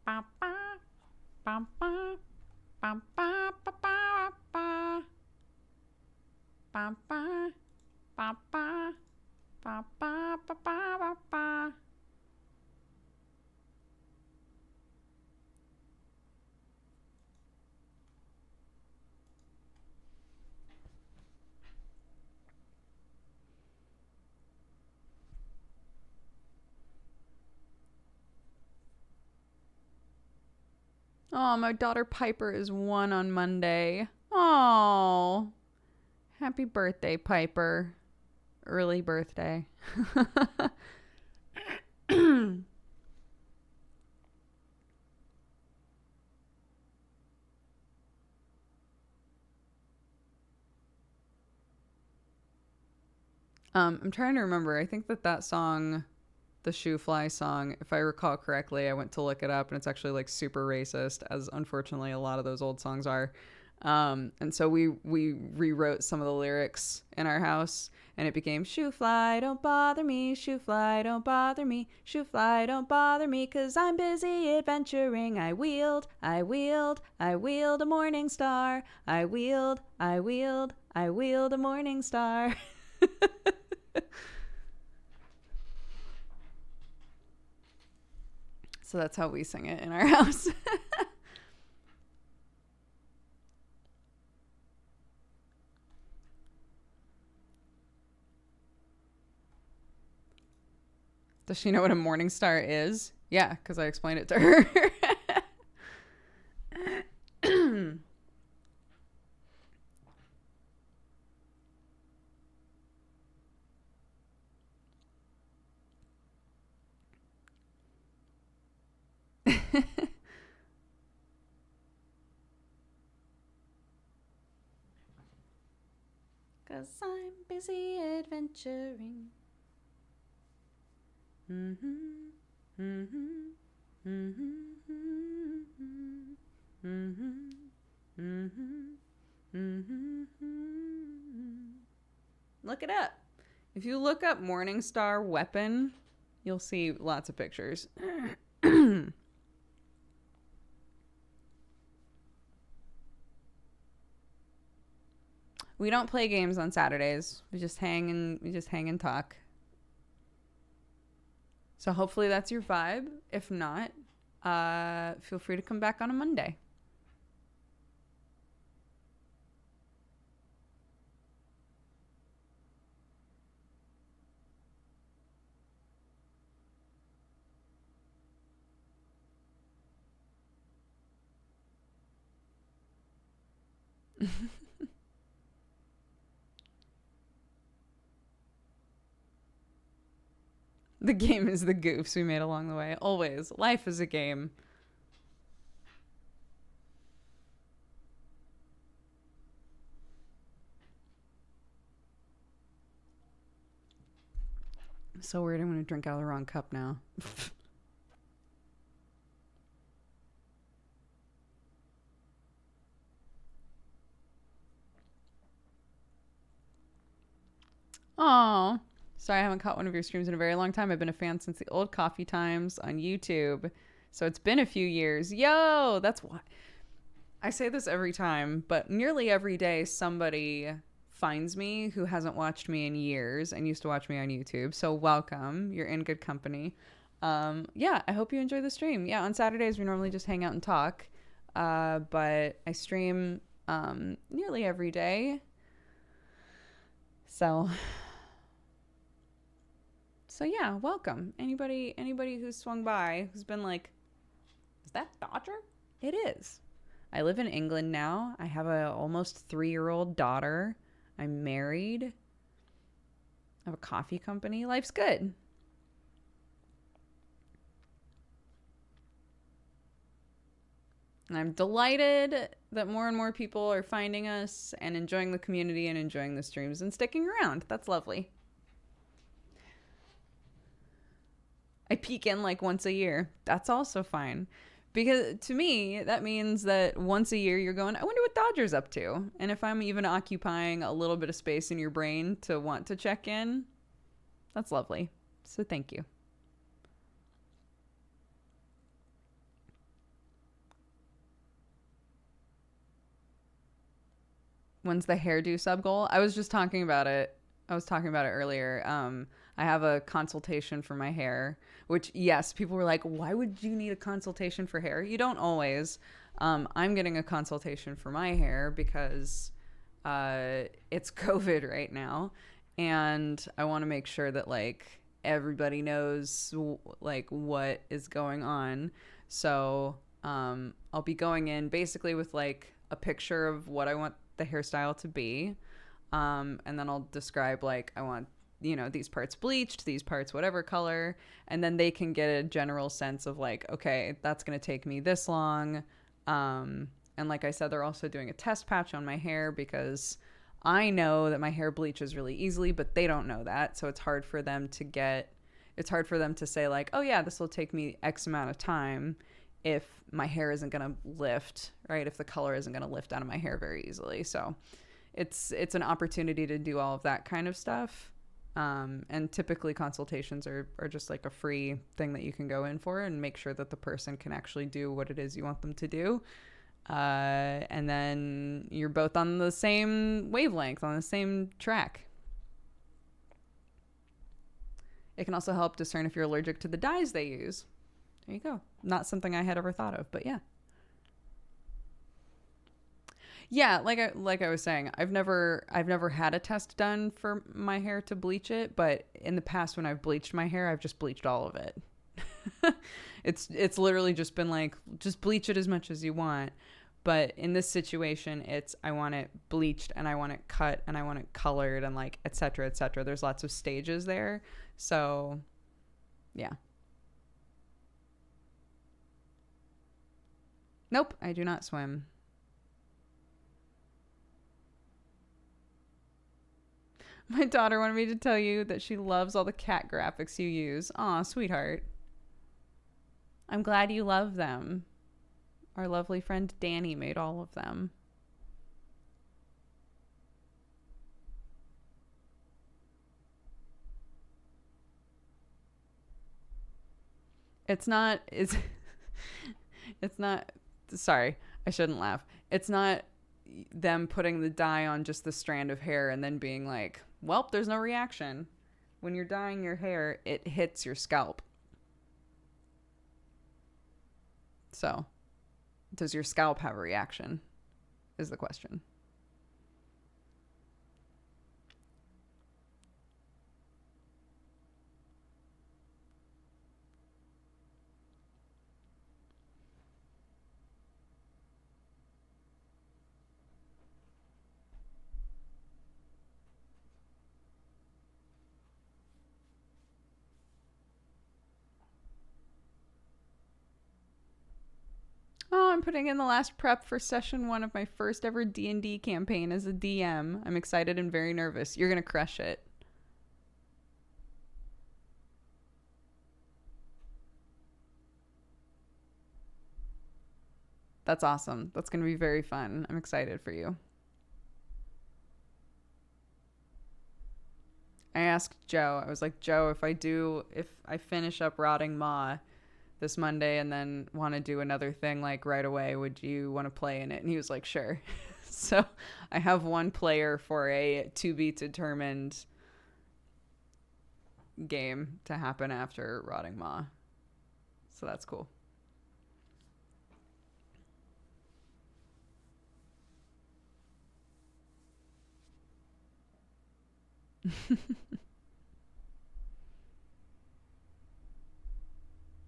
Ba, ba, ba, ba, ba, ba, ba, ba, ba. Ba, ba, ba, ba, ba, ba, ba, ba, ba. Oh, my daughter Piper is 1 on Monday. Oh, happy birthday, Piper. Early birthday. I'm trying to remember. I think that song, the Shoe Fly song, if I recall correctly, I went to look it up and it's actually like super racist, as unfortunately a lot of those old songs are. And so we rewrote some of the lyrics in our house and it became shoe fly, don't bother me, shoe fly, don't bother me, shoe fly, don't bother me, 'cause I'm busy adventuring. I wheeled a morning star. I wheeled a morning star. So that's how we sing it in our house. Does she know what a morning star is? Yeah, because I explained it to her. Cause I'm busy adventuring. Look it up. If you look up Morningstar weapon, you'll see lots of pictures. We don't play games on Saturdays. We just hang and talk. So hopefully that's your vibe. If not, feel free to come back on a Monday. The game is the goofs we made along the way. Always. Life is a game. So weird. I'm going to drink out of the wrong cup now. Oh, sorry, I haven't caught one of your streams in a very long time. I've been a fan since the old coffee times on YouTube. So it's been a few years. Yo, that's why I say this every time, but nearly every day somebody finds me who hasn't watched me in years and used to watch me on YouTube. So welcome. You're in good company. Yeah, I hope you enjoy the stream. Yeah, on Saturdays we normally just hang out and talk. But I stream nearly every day. So yeah, welcome. Anybody who's swung by who's been like, is that Dodger? It is. I live in England now. I have a almost 3-year-old daughter. I'm married. I have a coffee company. Life's good. And I'm delighted that more and more people are finding us and enjoying the community and enjoying the streams and sticking around. That's lovely. I peek in like once a year. That's also fine. Because to me, that means that once a year you're going, I wonder what Dodger's up to. And if I'm even occupying a little bit of space in your brain to want to check in, that's lovely. So thank you. When's the hairdo sub goal? I was just talking about it. I was talking about it earlier. I have a consultation for my hair, which, yes, people were like, why would you need a consultation for hair? You don't always. I'm getting a consultation for my hair because it's COVID right now. And I want to make sure that, like, everybody knows, like, what is going on. So I'll be going in basically with, like, a picture of what I want the hairstyle to be. And then I'll describe, like, I want, these parts bleached, these parts whatever color, and then they can get a general sense of, like, okay, that's going to take me this long. And like I said, they're also doing a test patch on my hair because I know that my hair bleaches really easily, but they don't know that. So it's hard for them to say, like, oh yeah, this will take me X amount of time if my hair isn't going to lift, right? If the color isn't going to lift out of my hair very easily. So it's an opportunity to do all of that kind of stuff. And typically consultations are just like a free thing that you can go in for and make sure that the person can actually do what it is you want them to do. And then you're both on the same wavelength, on the same track. It can also help discern if you're allergic to the dyes they use. There you go. Not something I had ever thought of, but yeah. Yeah, like I was saying, I've never had a test done for my hair to bleach it, but in the past when I've bleached my hair, I've just bleached all of it. It's literally just been like, just bleach it as much as you want. But in this situation, I want it bleached and I want it cut and I want it colored and, like, et cetera, et cetera. There's lots of stages there. So yeah. Nope, I do not swim. My daughter wanted me to tell you that she loves all the cat graphics you use. Aw, sweetheart. I'm glad you love them. Our lovely friend Danny made all of them. It's not, sorry, I shouldn't laugh. It's not them putting the dye on just the strand of hair and then being like, well, there's no reaction. When you're dyeing your hair, it hits your scalp. So, does your scalp have a reaction? Is the question. I'm putting in the last prep for session 1 of my first ever D&D campaign as a DM. I'm excited and very nervous. You're going to crush it. That's awesome. That's going to be very fun. I'm excited for you. I asked Joe, I was like, Joe, if I finish up Rotting Maw this Monday and then want to do another thing like right away, would you want to play in it? And he was like, sure. So I have one player for a to be determined game to happen after Rotting Maw. So that's cool.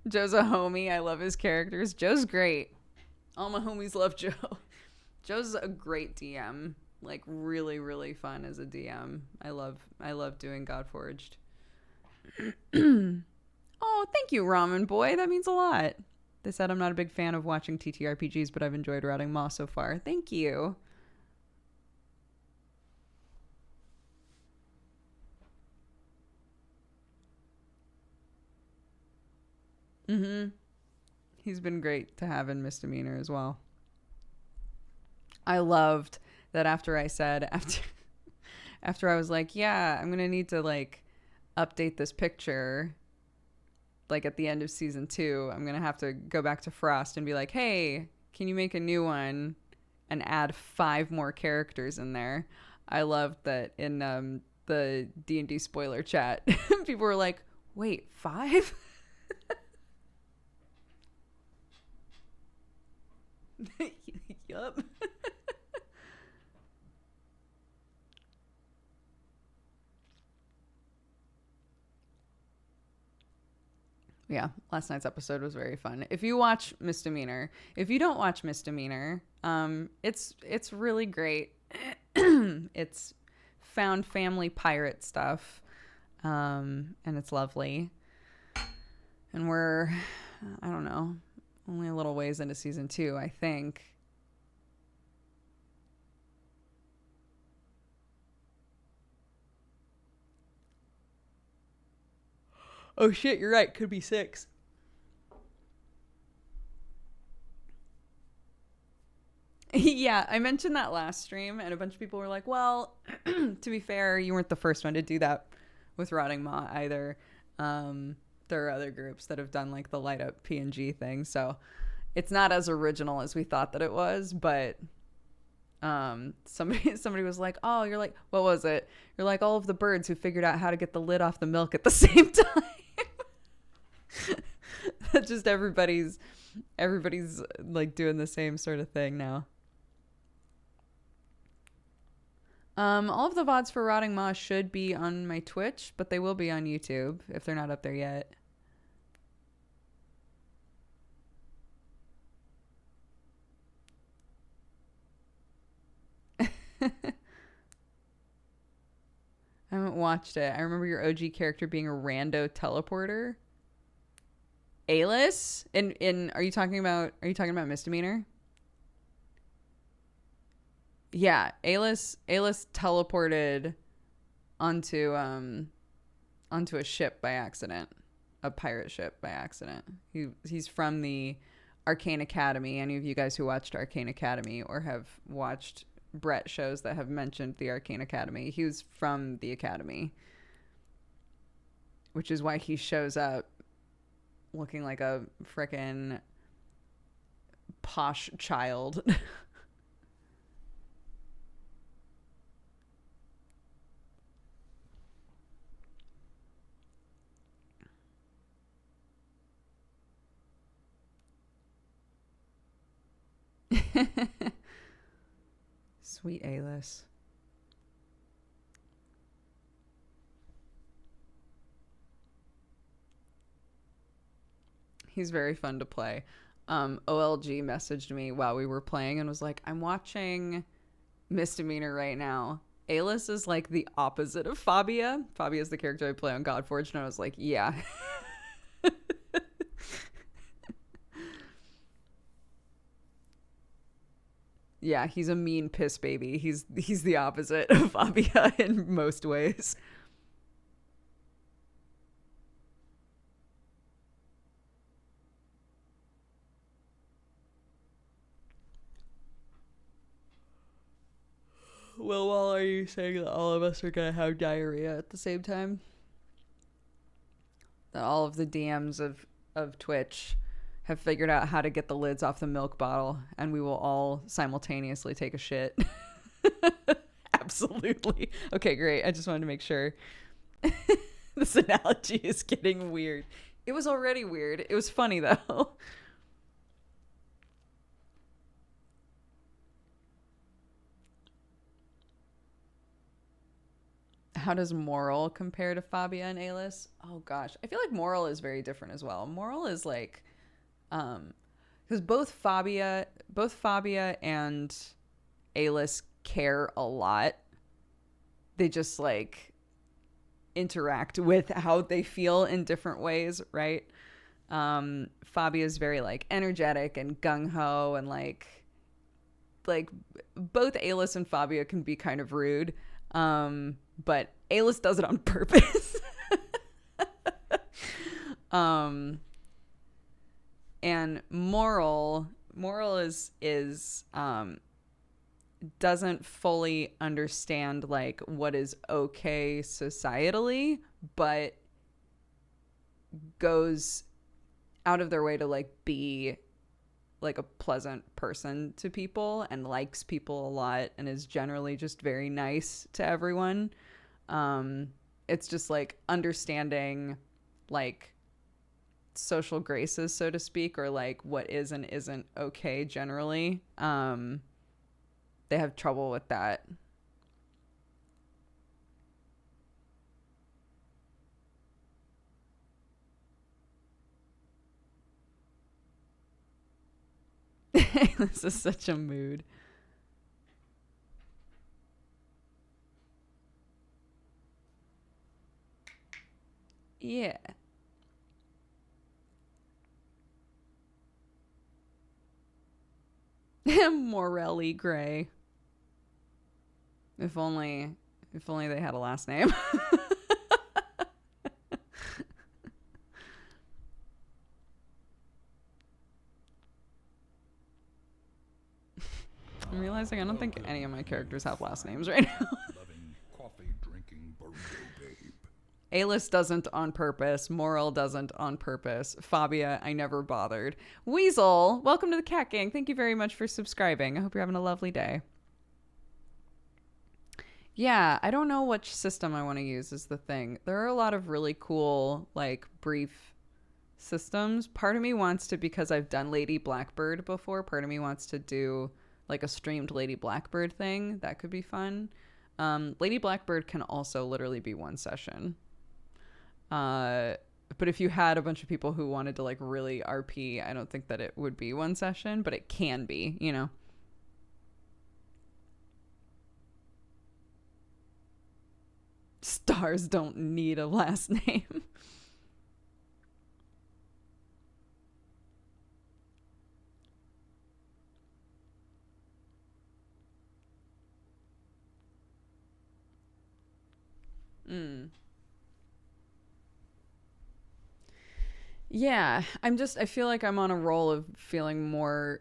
Joe's a homie. I love his characters. Joe's great. All my homies love Joe. Joe's a great DM. Like really, really fun as a DM. I love doing Godforged. Oh, thank you, Ramen Boy. That means a lot. They said I'm not a big fan of watching TTRPGs, but I've enjoyed Rotting Maw so far. Thank you. Mm-hmm. He's been great to have in Misdemeanor as well. I loved that after I was like, yeah, I'm gonna need to like update this picture like at the end of season 2. I'm gonna have to go back to Frost and be like, hey, can you make a new one and add 5 more characters in there? I loved that in the D&D spoiler chat people were like, wait, 5? Yup. Yeah, last night's episode was very fun. If you watch Misdemeanor, if you don't watch Misdemeanor, it's really great. It's found family pirate stuff, and it's lovely. And we're, I don't know, only a little ways into season 2, I think. Oh shit, you're right. Could be 6. Yeah, I mentioned that last stream, and a bunch of people were like, well, to be fair, you weren't the first one to do that with Rotting Maw either. There are other groups that have done like the light up PNG thing, so it's not as original as we thought that it was, but somebody was like, oh, you're like, what was it? You're like all of the birds who figured out how to get the lid off the milk at the same time. Just everybody's like doing the same sort of thing now. All of the VODs for Rotting Maw should be on my Twitch, but they will be on YouTube if they're not up there yet. I haven't watched it. I remember your OG character being a rando teleporter. Alis? Are you talking about Misdemeanor? Yeah, Alis teleported onto a ship by accident. A pirate ship by accident. He's from the Arcane Academy. Any of you guys who watched Arcane Academy or have watched Brett shows that have mentioned the Arcane Academy, he was from the Academy. Which is why he shows up looking like a frickin' posh child. Sweet Alis. He's very fun to play. OLG messaged me while we were playing and was like, I'm watching Misdemeanor right now. Alis is like the opposite of Fabia. Fabia is the character I play on Godforged, and I was like, yeah. Yeah, he's a mean piss baby. He's the opposite of Fabia in most ways. Well, are you saying that all of us are gonna have diarrhea at the same time? That all of the DMs of Twitch have figured out how to get the lids off the milk bottle, and we will all simultaneously take a shit. Absolutely. Okay, great. I just wanted to make sure. This analogy is getting weird. It was already weird. It was funny, though. How does Moral compare to Fabia and Alis? Oh gosh, I feel like Moral is very different as well. Moral is like, because both Fabia and Alis care a lot. They just like interact with how they feel in different ways, right? Fabia is very like energetic and gung ho, and like both Alis and Fabia can be kind of rude. But Alis does it on purpose. And Moral is doesn't fully understand like what is okay societally, but goes out of their way to like be like a pleasant person to people and likes people a lot and is generally just very nice to everyone. It's just like understanding like social graces, so to speak, or like what is and isn't okay generally. They have trouble with that. This is such a mood. Yeah. Morelli Gray. If only they had a last name. I'm realizing I don't think any of my characters have last names right now. Alis doesn't on purpose. Moral doesn't on purpose. Fabia, I never bothered. Weasel, welcome to the Cat Gang. Thank you very much for subscribing. I hope you're having a lovely day. Yeah, I don't know which system I want to use is the thing. There are a lot of really cool, like, brief systems. Part of me wants to, because I've done Lady Blackbird before, part of me wants to do, like, a streamed Lady Blackbird thing. That could be fun. Lady Blackbird can also literally be one session. But if you had a bunch of people who wanted to, like, really RP, I don't think that it would be one session, but it can be, you know? Stars don't need a last name. Yeah, I feel like I'm on a roll of feeling more,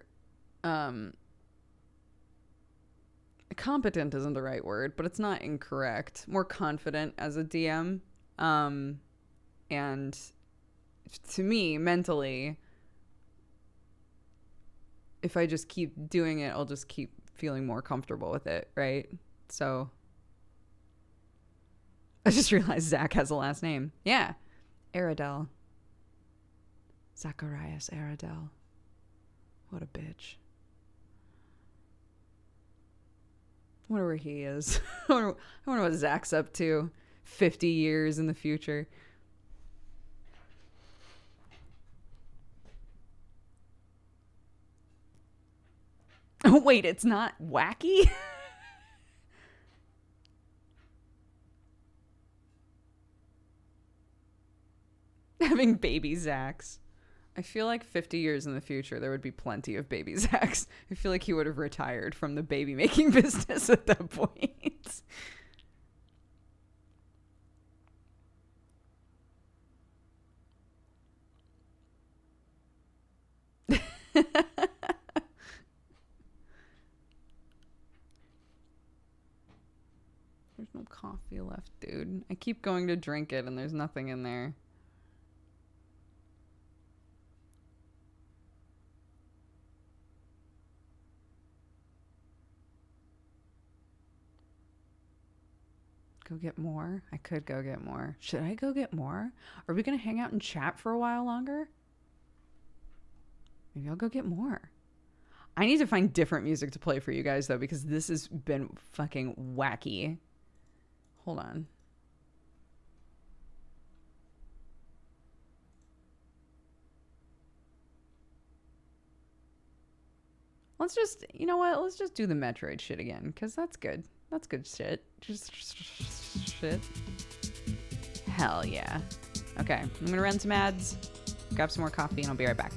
competent isn't the right word, but it's not incorrect. More confident as a DM. And to me, mentally, if I just keep doing it, I'll just keep feeling more comfortable with it, right? So I just realized Zach has a last name. Yeah. Aradel. Zacharias Aradel. What a bitch. I wonder where he is. I wonder what Zach's up to 50 years in the future. Oh, wait, it's not wacky? Having baby Zachs. I feel like 50 years in the future, there would be plenty of baby Zacks. I feel like he would have retired from the baby making business at that point. There's no coffee left, dude. I keep going to drink it and there's nothing in there. Go get more? I could go get more. Should I go get more? Are we going to hang out and chat for a while longer? Maybe I'll go get more. I need to find different music to play for you guys, though, because this has been fucking wacky. Hold on. Let's just, you know what? Let's just do the Metroid shit again, because that's good. That's good shit. Just shit. Hell yeah. Okay, I'm going to run some ads, grab some more coffee, and I'll be right back.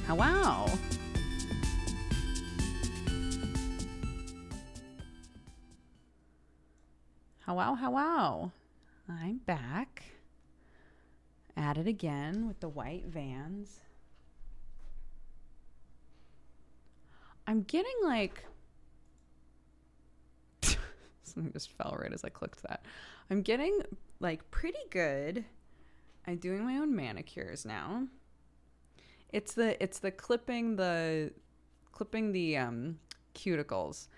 Oh, wow. How wow, how wow. I'm back. At it again with the white Vans. I'm getting like... Something just fell right as I clicked that. I'm getting like pretty good. I'm doing my own manicures now. It's the clipping the cuticles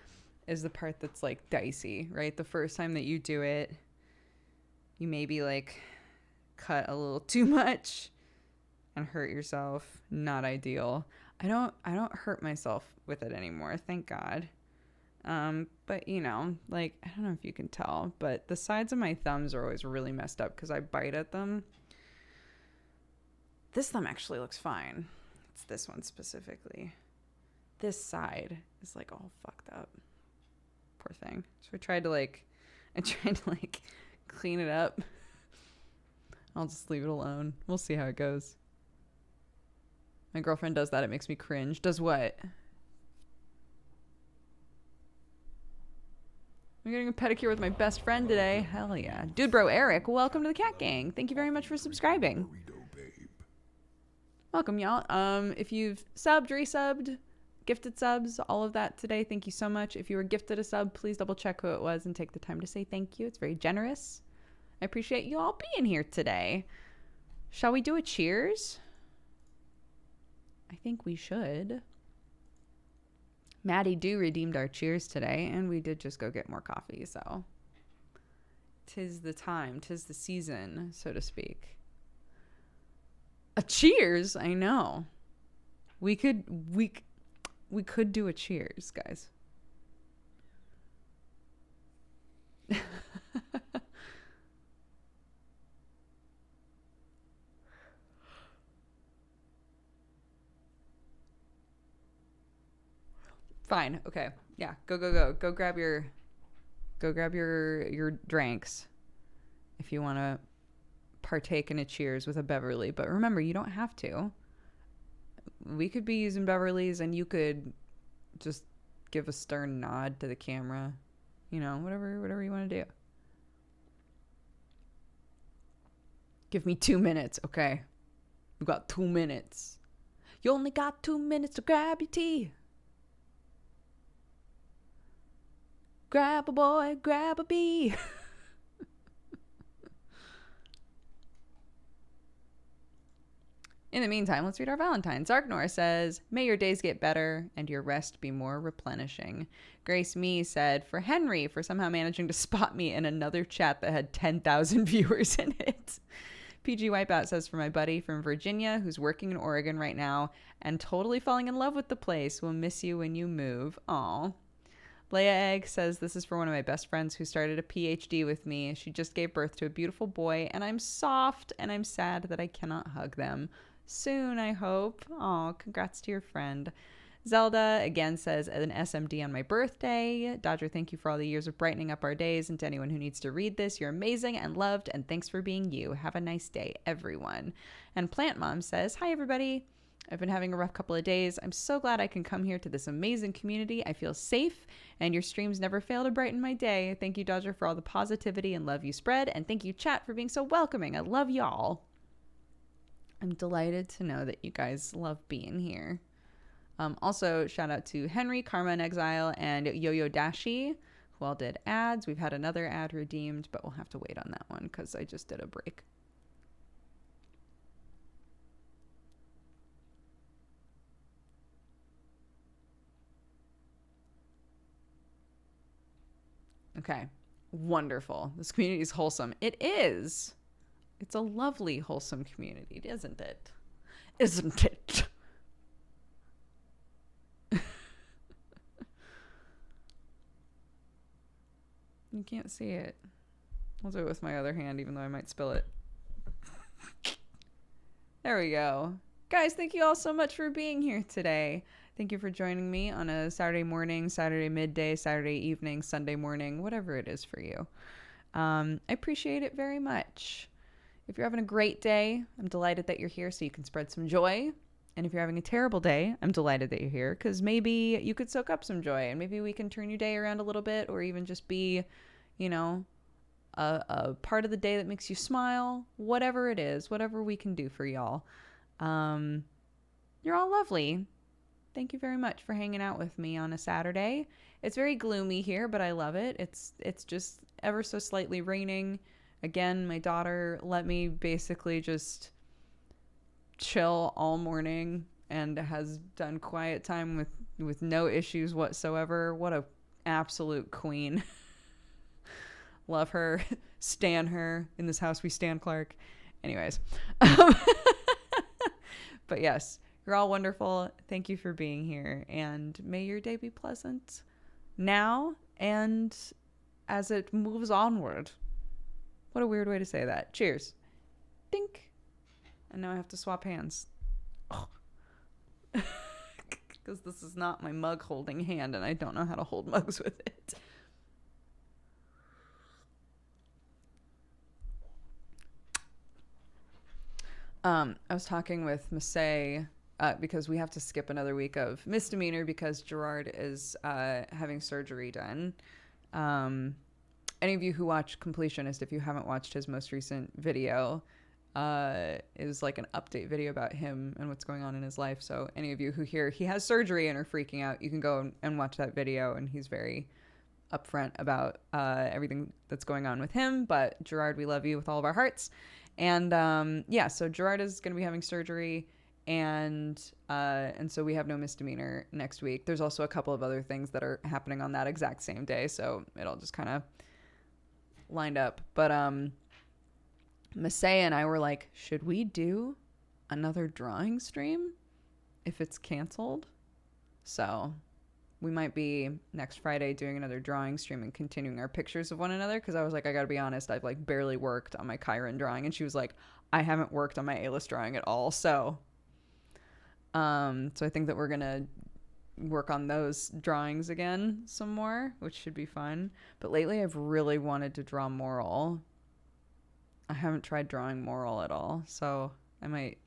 is the part that's like dicey, right? The first time that you do it, you maybe like cut a little too much and hurt yourself. Not ideal. I don't hurt myself with it anymore, thank God. But you know, like, I don't know if you can tell, but the sides of my thumbs are always really messed up because I bite at them. This thumb actually looks fine. It's this one specifically. This side is like all fucked up. Poor thing. So I tried to like clean it up. I'll just leave it alone. We'll see how it goes. My girlfriend does that. It makes me cringe. Does what? I'm getting a pedicure with my best friend today. Hell yeah. Dude bro Eric, welcome to the Cat Gang. Thank you very much for subscribing. Welcome, y'all. If you've subbed, resubbed, gifted subs, all of that today, thank you so much. If you were gifted a sub, please double check who it was and take the time to say thank you. It's very generous. I appreciate you all being here today. Shall we do a cheers? I think we should. Maddie Do redeemed our cheers today, and we did just go get more coffee, so 'tis the time, 'tis the season, so to speak. A cheers? I know. We could do a cheers, guys. Fine. Okay. Yeah. Go grab your drinks if you want to partake in a cheers with a Beverly. But remember, you don't have to. We could be using Beverly's and you could just give a stern nod to the camera. You know, whatever you want to do. Give me 2 minutes, okay? We got 2 minutes. You only got 2 minutes to grab your tea. Grab a boy, grab a bee. In the meantime, let's read our Valentines. Zarknor says, may your days get better and your rest be more replenishing. Grace Me said, for Henry, for somehow managing to spot me in another chat that had 10,000 viewers in it. PG Wipeout says, for my buddy from Virginia who's working in Oregon right now and totally falling in love with the place. We'll miss you when you move. Aw. Leia Egg says, this is for one of my best friends who started a PhD with me. She just gave birth to a beautiful boy, and I'm soft, and I'm sad that I cannot hug them. Soon, I hope. Aw, congrats to your friend. Zelda, again, says, an SMD on my birthday. Dodger, thank you for all the years of brightening up our days, and to anyone who needs to read this, you're amazing and loved, and thanks for being you. Have a nice day, everyone. And Plant Mom says, hi, everybody. I've been having a rough couple of days. I'm so glad I can come here to this amazing community. I feel safe, and your streams never fail to brighten my day. Thank you, Dodger, for all the positivity and love you spread, and thank you, chat, for being so welcoming. I love y'all. I'm delighted to know that you guys love being here. Also, shout out to Henry, Karma in Exile, and Yo-Yo Dashi, who all did ads. We've had another ad redeemed, but we'll have to wait on that one because I just did a break. Okay, wonderful. This community is wholesome. It is. It's a lovely, wholesome community, isn't it? Isn't it? You can't see it. I'll do it with my other hand, even though I might spill it. There we go. Guys, thank you all so much for being here today. Thank you for joining me on a Saturday morning, Saturday midday, Saturday evening, Sunday morning, whatever it is for you. I appreciate it very much. If you're having a great day, I'm delighted that you're here so you can spread some joy. And if you're having a terrible day, I'm delighted that you're here, because maybe you could soak up some joy, and maybe we can turn your day around a little bit, or even just be, you know, a part of the day that makes you smile. Whatever it is, whatever we can do for y'all. You're all lovely. Thank you very much for hanging out with me on a Saturday. It's very gloomy here, but I love it. It's just ever so slightly raining. Again, my daughter let me basically just chill all morning and has done quiet time with no issues whatsoever. What a absolute queen. Love her. Stan her. In this house we stan Clark. Anyways. But yes, you're all wonderful. Thank you for being here, and may your day be pleasant now and as it moves onward. What a weird way to say that. Cheers. Dink. And now I have to swap hands. Because this is not my mug holding hand, and I don't know how to hold mugs with it. I was talking with Masay because we have to skip another week of misdemeanor because Gerard is having surgery done. Any of you who watch Completionist, if you haven't watched his most recent video, it was like an update video about him and what's going on in his life. So any of you who hear he has surgery and are freaking out, you can go and watch that video, and he's very upfront about everything that's going on with him. But Gerard, we love you with all of our hearts. And yeah, so Gerard is going to be having surgery, and so we have no misdemeanor next week. There's also a couple of other things that are happening on that exact same day, so it'll just kind of lined up. But Masay and I were like, should we do another drawing stream if it's canceled? So we might be next Friday doing another drawing stream and continuing our pictures of one another, because I was like, I gotta be honest, I've like barely worked on my Chiron drawing, and she was like, I haven't worked on my A-list drawing at all. So I think that we're gonna work on those drawings again some more, which should be fun. But lately I've really wanted to draw Moral. I haven't tried drawing Moral at all, so I might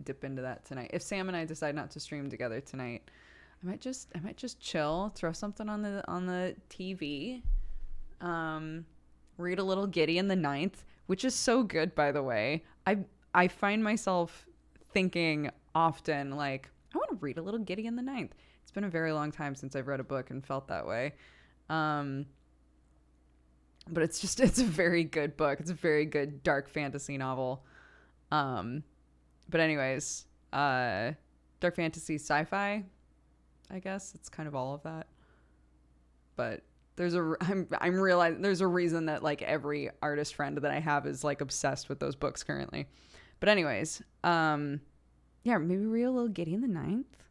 dip into that tonight. If Sam and I decide not to stream together tonight, I might just chill, throw something on the TV, read a little Gideon the Ninth, which is so good, by the way. I find myself thinking often, like, I want to read a little Gideon the Ninth. It's been a very long time since I've read a book and felt that way. But it's a very good book. It's a very good dark fantasy novel. But anyways, dark fantasy, sci-fi, I guess it's kind of all of that. But I'm realizing there's a reason that like every artist friend that I have is like obsessed with those books currently. But anyways, yeah, maybe read a little Gideon the Ninth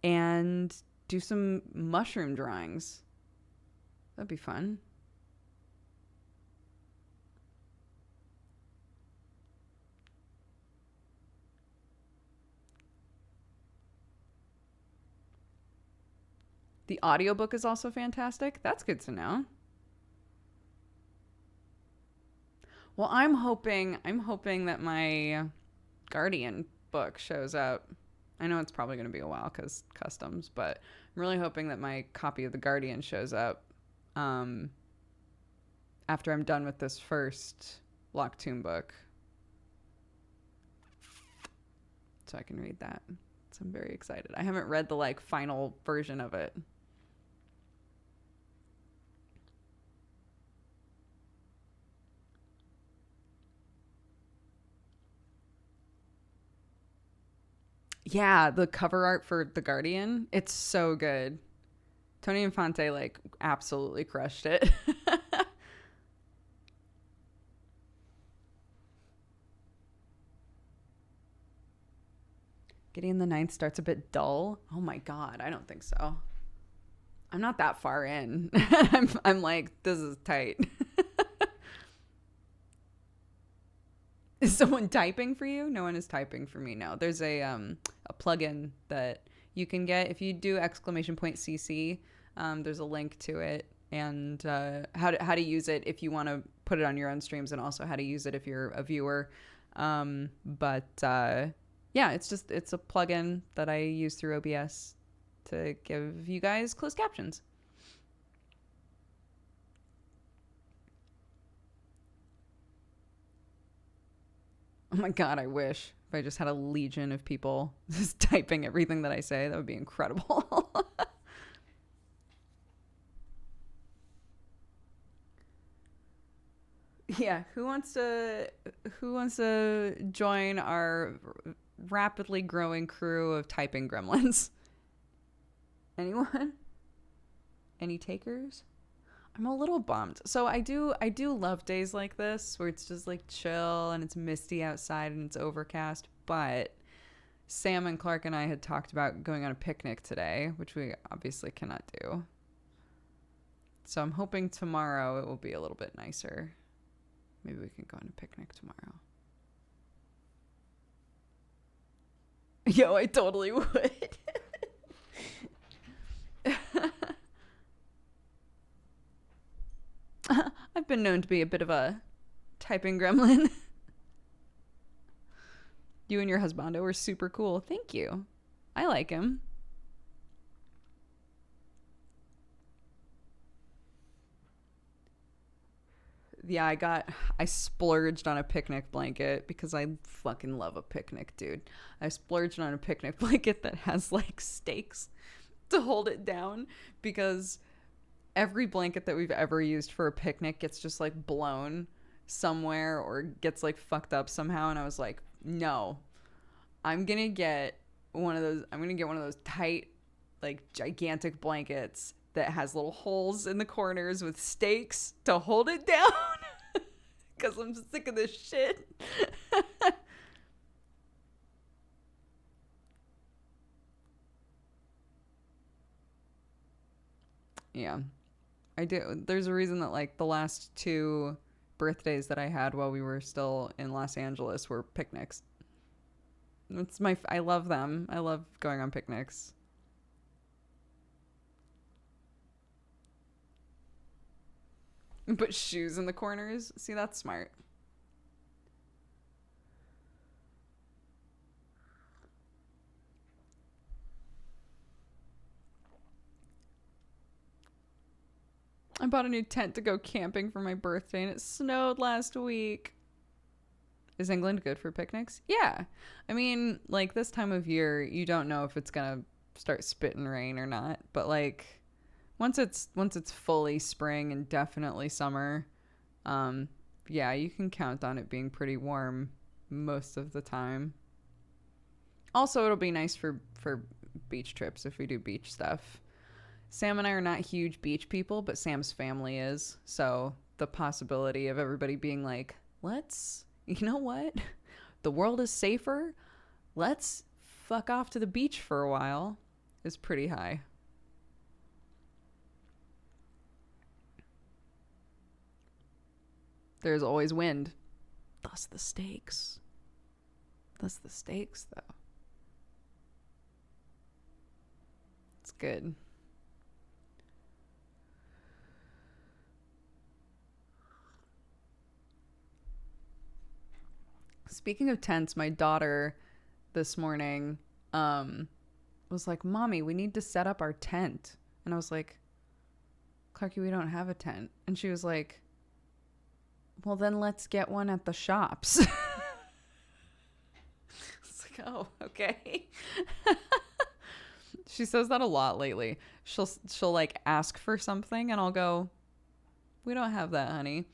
and do some mushroom drawings. That'd be fun. The audiobook is also fantastic. That's good to know. Well, I'm hoping that my Guardian book shows up. I know it's probably going to be a while because customs, but I'm really hoping that my copy of The Guardian shows up after I'm done with this first Locked Tomb book, so I can read that. So I'm very excited. I haven't read the like final version of it. Yeah, the cover art for The Guardian, it's so good. Tony Infante like absolutely crushed it. Gideon the Ninth starts a bit dull. Oh my god, I don't think so. I'm not that far in. I'm like, this is tight. Is someone typing for you? No one is typing for me now. There's a plugin that you can get if you do !CC. There's a link to it, and how to use it if you want to put it on your own streams, and also how to use it if you're a viewer. Yeah, it's a plugin that I use through OBS to give you guys closed captions. Oh my god, I wish if I just had a legion of people just typing everything that I say. That would be incredible. Yeah, who wants to join our rapidly growing crew of typing gremlins? Anyone? Any takers? I'm a little bummed. So I do love days like this where it's just like chill and it's misty outside and it's overcast, but Sam and Clark and I had talked about going on a picnic today, which we obviously cannot do. So I'm hoping tomorrow it will be a little bit nicer. Maybe we can go on a picnic tomorrow. Yo, I totally would. I've been known to be a bit of a typing gremlin. You and your husbando were super cool. Thank you. I like him. Yeah, I splurged on a picnic blanket because I fucking love a picnic, dude. I splurged on a picnic blanket that has like stakes to hold it down because every blanket that we've ever used for a picnic gets just like blown somewhere or gets like fucked up somehow. And I was like, no, I'm going to get one of those tight, like gigantic blankets that has little holes in the corners with stakes to hold it down because I'm sick of this shit. Yeah, I do. There's a reason that like the last two birthdays that I had while we were still in Los Angeles were picnics. I love them. I love going on picnics. Put shoes in the corners. See, that's smart. I bought a new tent to go camping for my birthday and it snowed last week. Is England good for picnics? Yeah. I mean, like this time of year, you don't know if it's going to start spitting rain or not, but like once it's fully spring and definitely summer, yeah, you can count on it being pretty warm most of the time. Also, it'll be nice for beach trips if we do beach stuff. Sam and I are not huge beach people, but Sam's family is. So the possibility of everybody being like, you know what? The world is safer. Let's fuck off to the beach for a while is pretty high. There's always wind. Thus the stakes. Thus the stakes, though. It's good. Speaking of tents, my daughter this morning was like, Mommy, we need to set up our tent. And I was like, Clarky, we don't have a tent. And she was like, well, then let's get one at the shops. It's like, oh, okay. She says that a lot lately. She'll like ask for something and I'll go, we don't have that, honey.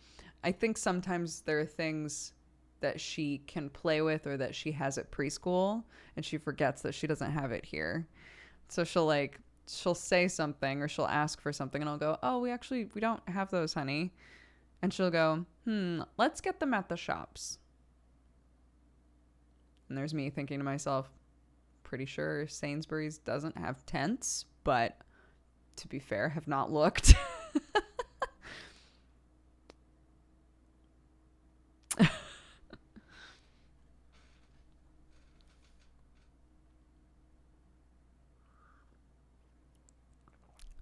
I think sometimes there are things that she can play with or that she has at preschool and she forgets that she doesn't have it here. So she'll say something or she'll ask for something and I'll go, oh, we don't have those, honey. And she'll go, let's get them at the shops. And there's me thinking to myself, pretty sure Sainsbury's doesn't have tents, but to be fair, have not looked.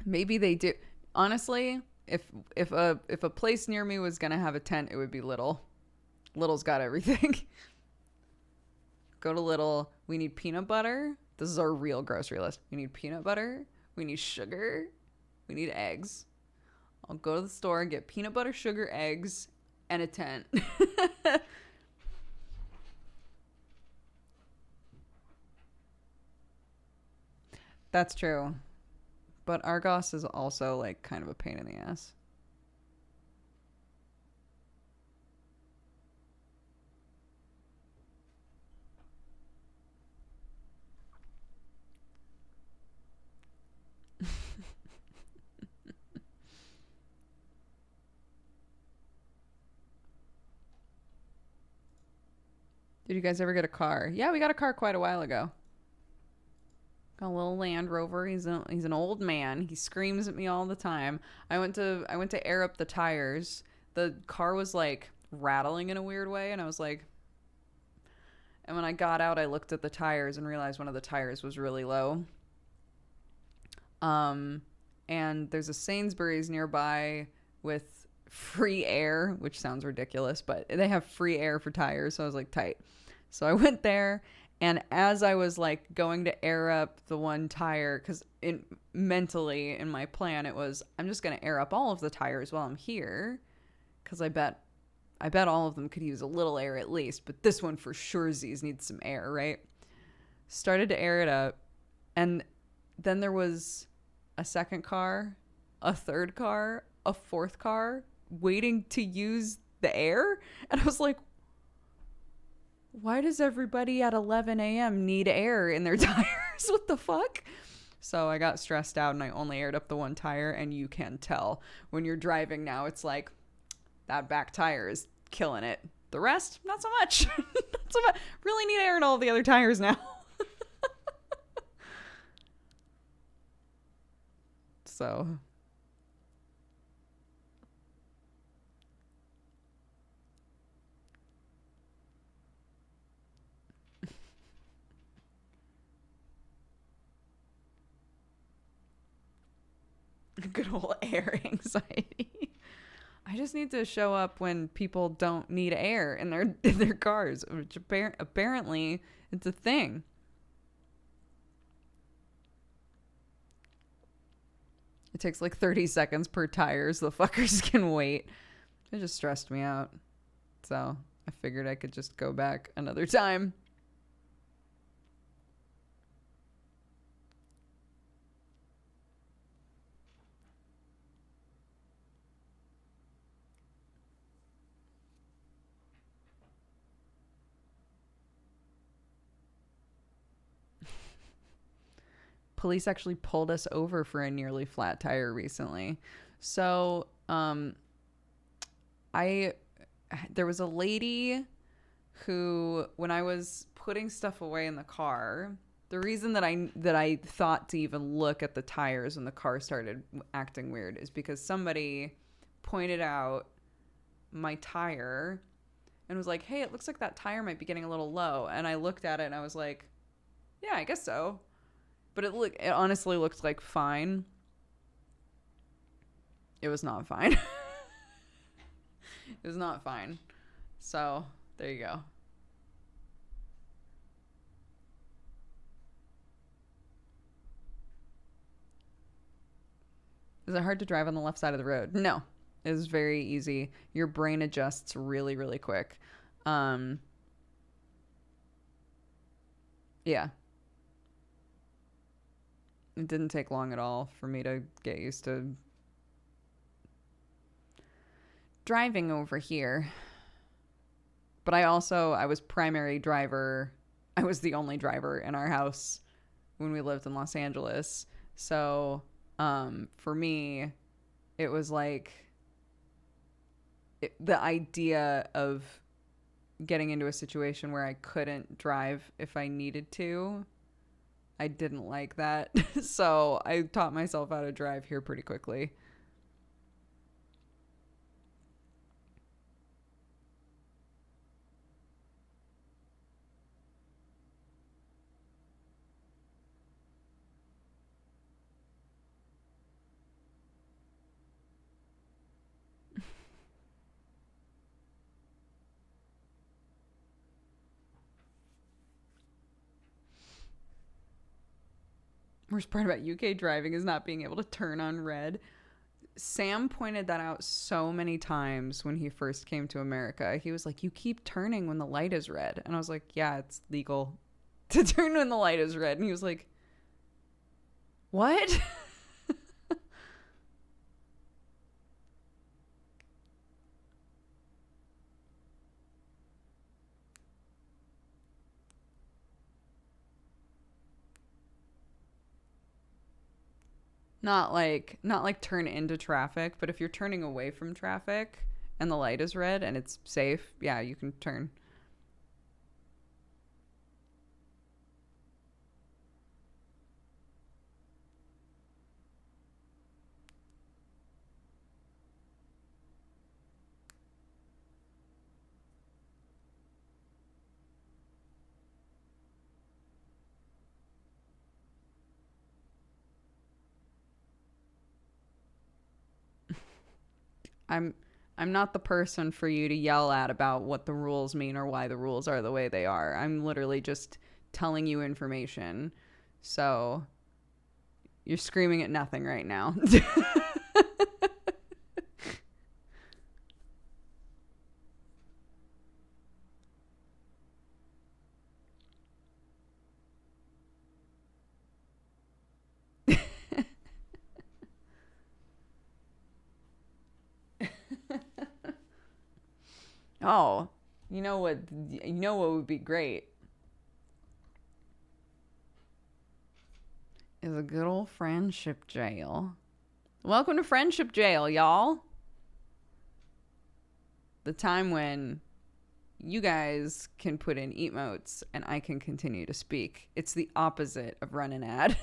Maybe they do. Honestly, if a place near me was gonna have a tent, it would be Little. Little's got everything. Go to Little. We need peanut butter. This is our real grocery list. We need peanut butter. We need sugar. We need eggs. I'll go to the store and get peanut butter, sugar, eggs, and a tent. That's true. But Argos is also like kind of a pain in the ass. Did you guys ever get a car? Yeah, we got a car quite a while ago. Got a little Land Rover. He's an old man. He screams at me all the time. I went to air up the tires. The car was like rattling in a weird way, and I was like, and when I got out, I looked at the tires and realized one of the tires was really low. Um, and there's a Sainsbury's nearby with free air, which sounds ridiculous, but they have free air for tires. So I was like, tight. So I went there, and as I was like going to air up the one tire, because mentally in my plan it was I'm just gonna air up all of the tires while I'm here, because I bet all of them could use a little air at least, but this one for sure needs some air, right? Started to air it up, and then there was a second car, a third car, a fourth car waiting to use the air, and I was like, why does everybody at 11 a.m. need air in their tires? What the fuck? So I got stressed out and I only aired up the one tire, and you can tell when you're driving now, it's like that back tire is killing it. The rest, not so much. Not so much. Really need air in all the other tires now. So good old air anxiety. I just need to show up when people don't need air in their cars, which apparently it's a thing. It takes like 30 seconds per tire, so the fuckers can wait. It just stressed me out. So I figured I could just go back another time. Police actually pulled us over for a nearly flat tire recently. So, I there was a lady who, when I was putting stuff away in the car, the reason that I thought to even look at the tires when the car started acting weird is because somebody pointed out my tire and was like, "Hey, it looks like that tire might be getting a little low." And I looked at it and I was like, "Yeah, I guess so." But it honestly looked like fine. It was not fine. It was not fine. So, there you go. Is it hard to drive on the left side of the road? No. It was very easy. Your brain adjusts really, really quick. Yeah. It didn't take long at all for me to get used to driving over here. But I was primary driver. I was the only driver in our house when we lived in Los Angeles. So, for me, it was like the idea of getting into a situation where I couldn't drive if I needed to. I didn't like that. So I taught myself how to drive here pretty quickly. Worst part about UK driving is not being able to turn on red. Sam pointed that out so many times when he first came to America. He was like, you keep turning when the light is red. And I was like, yeah, it's legal to turn when the light is red. And he was like, what? Not like turn into traffic, but if you're turning away from traffic and the light is red and it's safe, yeah, you can turn. I'm I'm not the person for you to yell at about what the rules mean or why the rules are the way they are. I'm literally just telling you information. So you're screaming at nothing right now. Oh, you know what? You know what would be great is a good old friendship jail. Welcome to friendship jail, y'all. The time when you guys can put in emotes and I can continue to speak. It's the opposite of run an ad.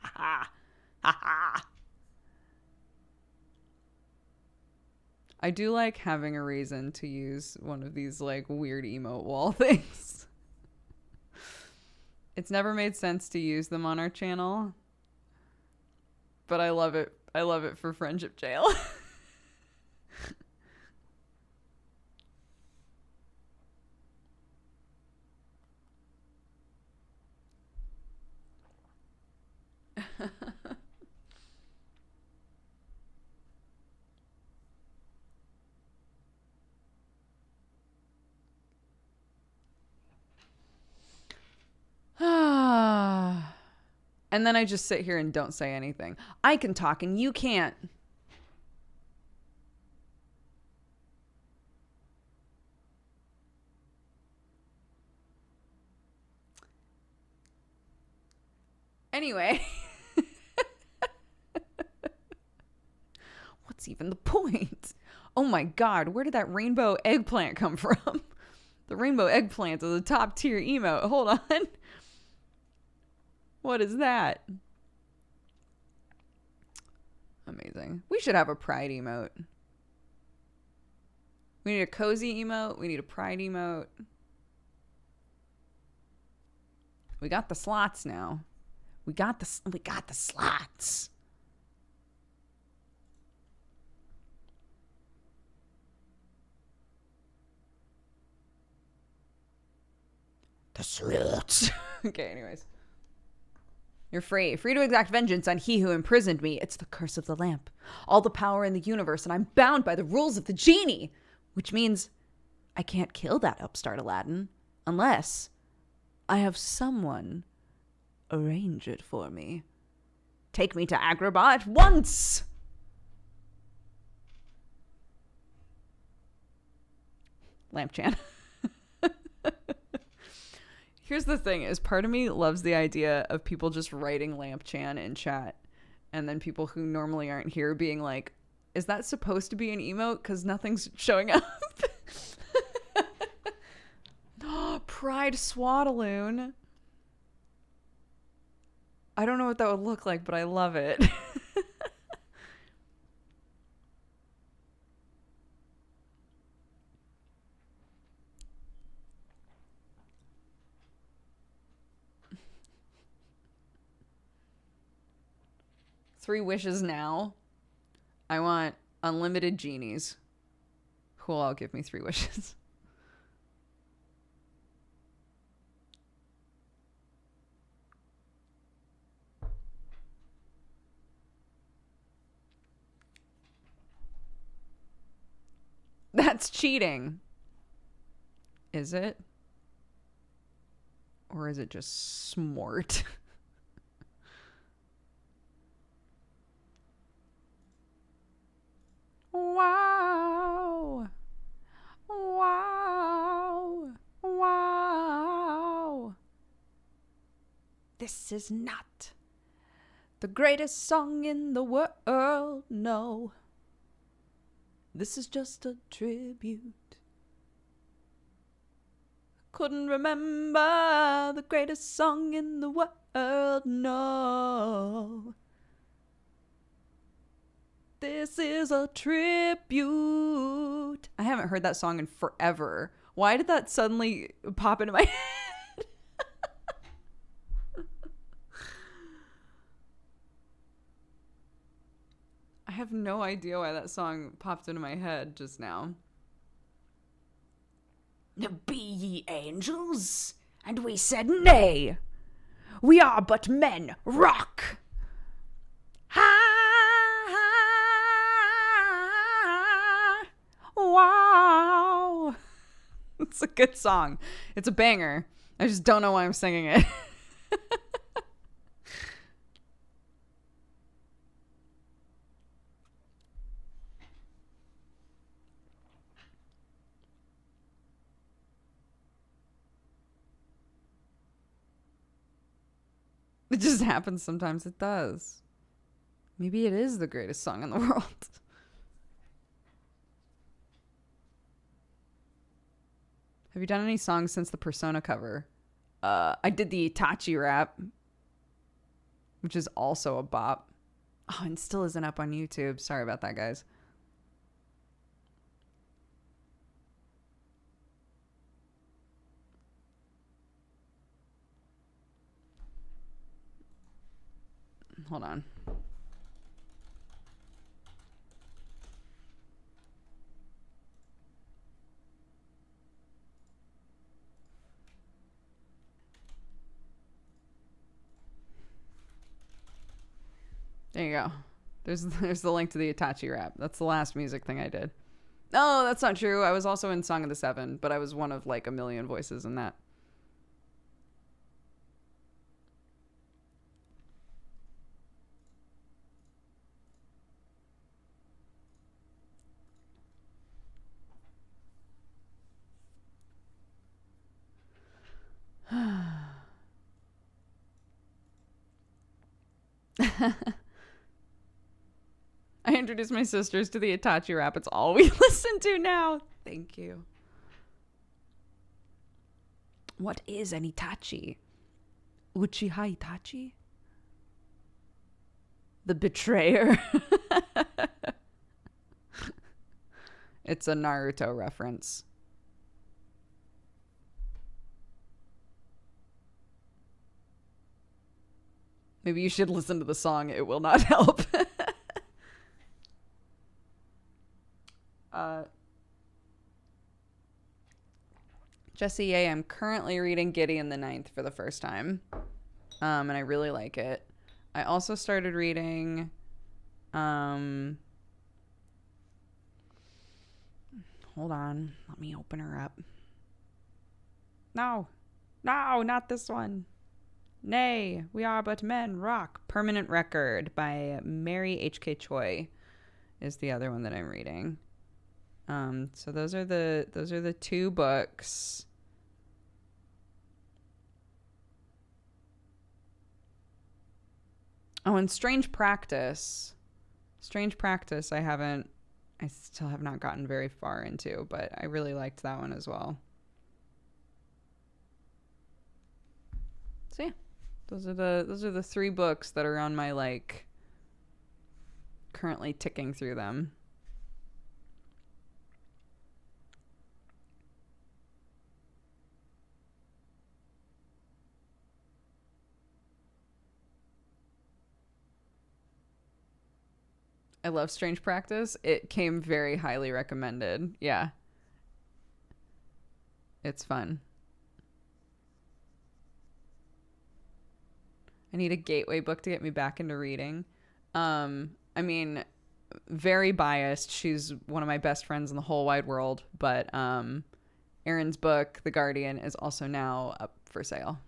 Ha ha. Ha ha. I do like having a reason to use one of these like weird emote wall things. It's never made sense to use them on our channel, but I love it. I love it for friendship jail. And then I just sit here and don't say anything. I can talk and you can't. Anyway. What's even the point? Oh my god, where did that rainbow eggplant come from? The rainbow eggplant is a top tier emote. Hold on. What is that? Amazing. We should have a pride emote. We need a cozy emote. We need a pride emote. We got the slots now. We got the slots. The slots. Okay, anyways. You're free to exact vengeance on he who imprisoned me. It's the curse of the lamp. All the power in the universe, and I'm bound by the rules of the genie. Which means I can't kill that upstart Aladdin unless I have someone arrange it for me. Take me to Agrabah at once. Lampchan. Here's the thing is part of me loves the idea of people just writing Lampchan in chat and then people who normally aren't here being like, is that supposed to be an emote? Because nothing's showing up. Pride Swaddaloon. I don't know what that would look like, but I love it. Three wishes now. I want unlimited genies who will all give me 3 wishes. That's cheating. Is it? Or is it just smart? Wow. Wow. Wow. This is not the greatest song in the world, no. This is just a tribute. Couldn't remember the greatest song in the world, no. This is a tribute. I haven't heard that song in forever. Why did that suddenly pop into my head? I have no idea why that song popped into my head just now. Be ye angels? And we said nay. We are but men. Rock! Ha! Wow! It's a good song. It's a banger. I just don't know why I'm singing it. It just happens sometimes. It does. Maybe it is the greatest song in the world. Have you done any songs since the Persona cover? I did the Itachi rap, which is also a bop. Oh, and still isn't up on YouTube. Sorry about that, guys. Hold on. There you go. There's the link to the Itachi rap. That's the last music thing I did. No, that's not true. I was also in Song of the Seven, but I was one of like a million voices in that. I introduced my sisters to the Itachi rap. It's all we listen to now. Thank you. What is an Itachi? Uchiha Itachi? The betrayer. It's a Naruto reference. Maybe you should listen to the song. It will not help. Jesse Yeh, I'm currently reading Gideon the Ninth for the first time. And I really like it. I also started reading hold on. Let me open her up. No, not this one. Nay, we are but men. Rock. Permanent Record by Mary H.K. Choi is the other one that I'm reading. So those are the two books. Oh, and Strange Practice. I still have not gotten very far into, but I really liked that one as well. So yeah, those are the three books that are on my like currently ticking through them. I love Strange Practice. It came very highly recommended. Yeah. It's fun. I need a gateway book to get me back into reading. I mean, very biased. She's one of my best friends in the whole wide world. But Erin's book, The Guardian, is also now up for sale.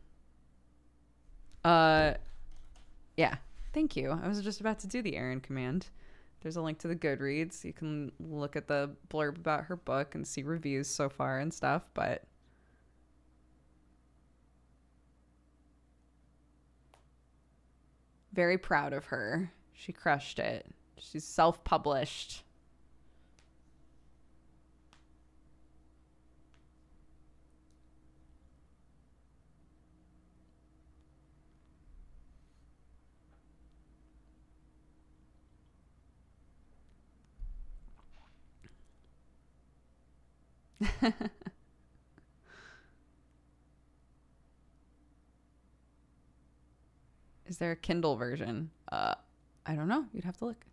Yeah. Thank you. I was just about to do the Erin command. There's a link to the Goodreads. You can look at the blurb about her book and see reviews so far and stuff, but very proud of her. She crushed it. She's self-published. Is there a Kindle version? I don't know. You'd have to look.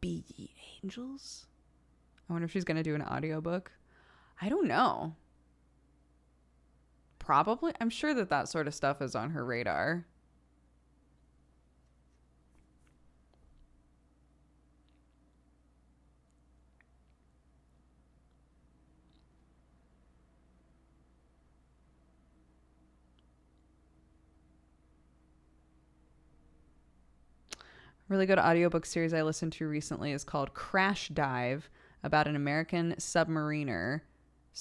Be Ye Angels? I wonder if she's going to do an audiobook. I don't know. Probably. I'm sure that sort of stuff is on her radar. Really good audiobook series I listened to recently is called Crash Dive, about an American submariner,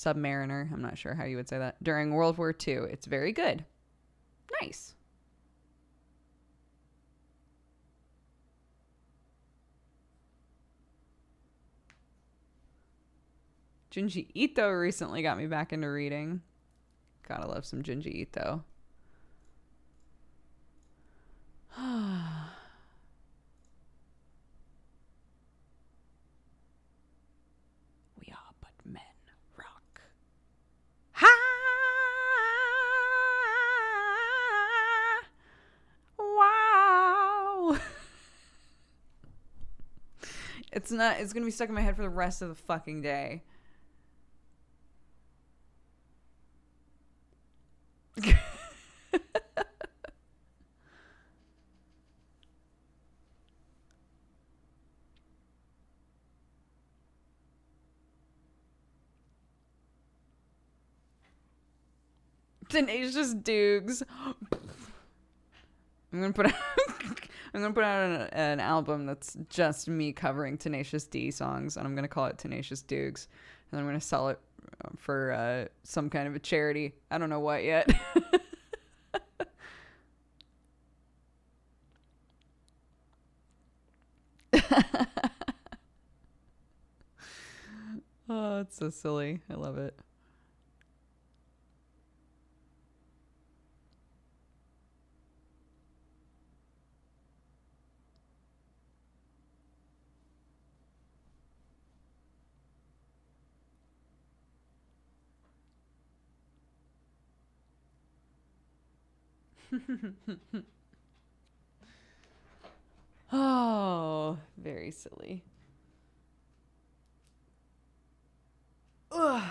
I'm not sure how you would say that, during World War II. It's very good. Nice. Junji Ito recently got me back into reading. Gotta love some Junji Ito. We are but men. Rock. Ha! Wow. It's gonna be stuck in my head for the rest of the fucking day. Tenacious Doogs. I'm gonna put out an album that's just me covering Tenacious D songs, and I'm gonna call it Tenacious Doogs, and I'm gonna sell it for some kind of a charity. I don't know what yet. Oh, it's so silly. I love it. Oh, very silly. Ugh.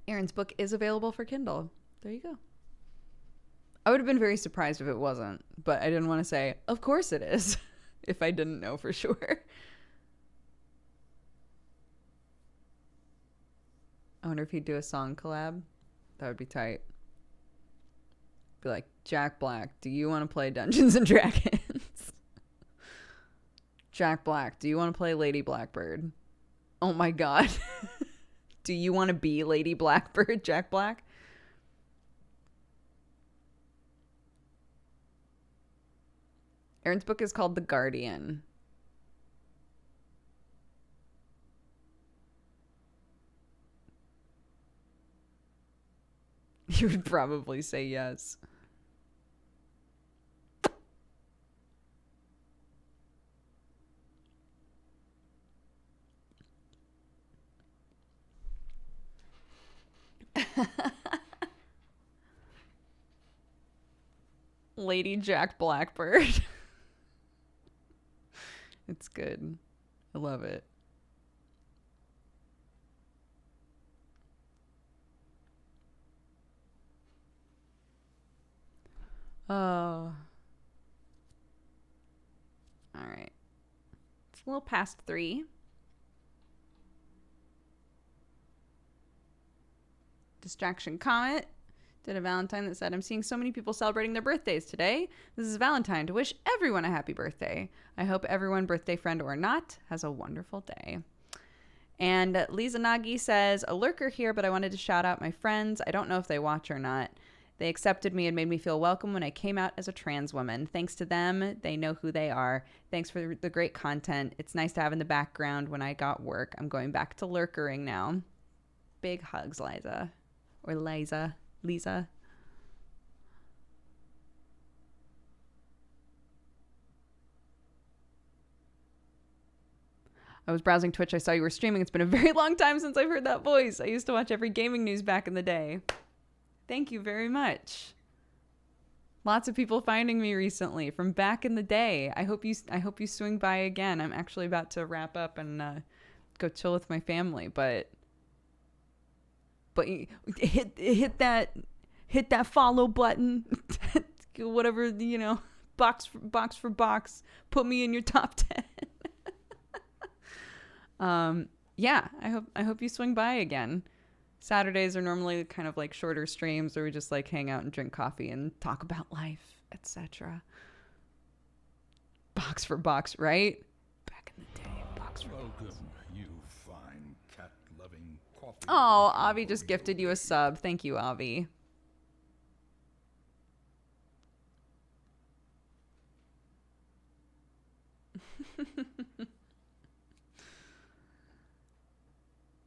Erin's book is available for Kindle. There you go. I would have been very surprised if it wasn't, but I didn't want to say, of course it is, if I didn't know for sure. I wonder if he'd do a song collab. That would be tight. Be like, Jack Black, do you want to play Dungeons and Dragons? Jack Black, do you want to play Lady Blackbird? Oh my god. Do you want to be Lady Blackbird, Jack Black? Erin's book is called The Guardian. You would probably say yes. Lady Jack Blackbird. It's good. I love it. Oh. All right. It's a little past 3. Distraction comment did a Valentine that said, I'm seeing so many people celebrating their birthdays today. This is Valentine to wish everyone a happy birthday. I hope everyone, birthday friend or not, has a wonderful day. And Lisa Nagi says, a lurker here, but I wanted to shout out my friends. I don't know if they watch or not. They accepted me and made me feel welcome when I came out as a trans woman. Thanks to them, they know who they are. Thanks for the great content. It's nice to have in the background when I got work. I'm going back to lurkering now. Big hugs, Liza. Or Liza. Lisa. I was browsing Twitch. I saw you were streaming. It's been a very long time since I've heard that voice. I used to watch every gaming news back in the day. Thank you very much. Lots of people finding me recently from back in the day. I hope you swing by again. I'm actually about to wrap up and go chill with my family, but hit that follow button. Whatever, you know, box for box. Put me in your top 10. Yeah, I hope you swing by again. Saturdays are normally kind of like shorter streams where we just like hang out and drink coffee and talk about life, etc. Box for box, right? Back in the day, box for box. You fine cat-loving coffee. Oh, Avi just gifted you a sub. Thank you, Avi.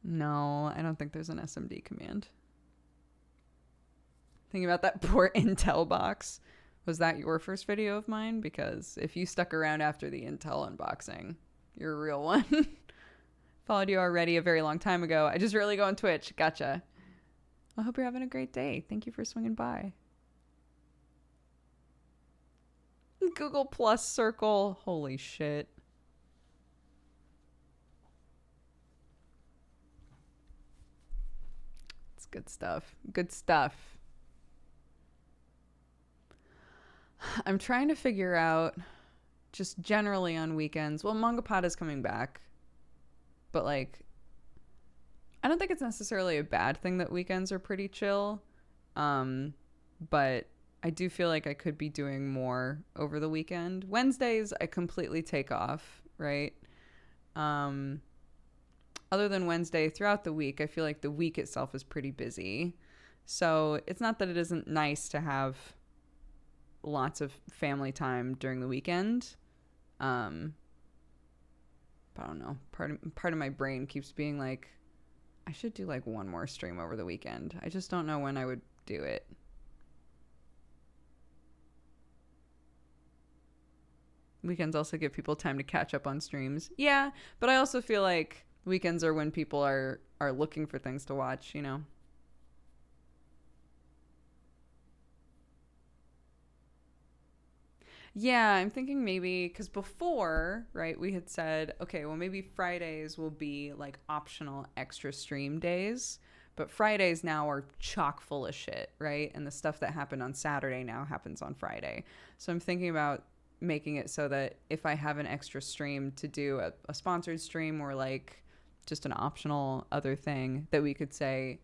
No, I don't think there's an SMD command. Thinking about that poor Intel box. Was that your first video of mine? Because if you stuck around after the Intel unboxing, you're a real one. Followed you already a very long time ago. I just really go on Twitch. Gotcha. I hope you're having a great day. Thank you for swinging by. Google Plus circle. Holy shit. It's good stuff. Good stuff. I'm trying to figure out just generally on weekends. Well, Mangapod is coming back. But like, I don't think it's necessarily a bad thing that weekends are pretty chill. But I do feel like I could be doing more over the weekend. Wednesdays, I completely take off, right? Other than Wednesday, throughout the week, I feel like the week itself is pretty busy. So it's not that it isn't nice to have lots of family time during the weekend. But I don't know. Part of my brain keeps being like, I should do like one more stream over the weekend. I just don't know when I would do it. Weekends also give people time to catch up on streams. Yeah, but I also feel like weekends are when people are looking for things to watch, you know? Yeah, I'm thinking maybe, because before, right, we had said, okay, well, maybe Fridays will be like optional extra stream days, but Fridays now are chock full of shit, right? And the stuff that happened on Saturday now happens on Friday. So I'm thinking about making it so that if I have an extra stream to do a sponsored stream or like just an optional other thing, that we could say,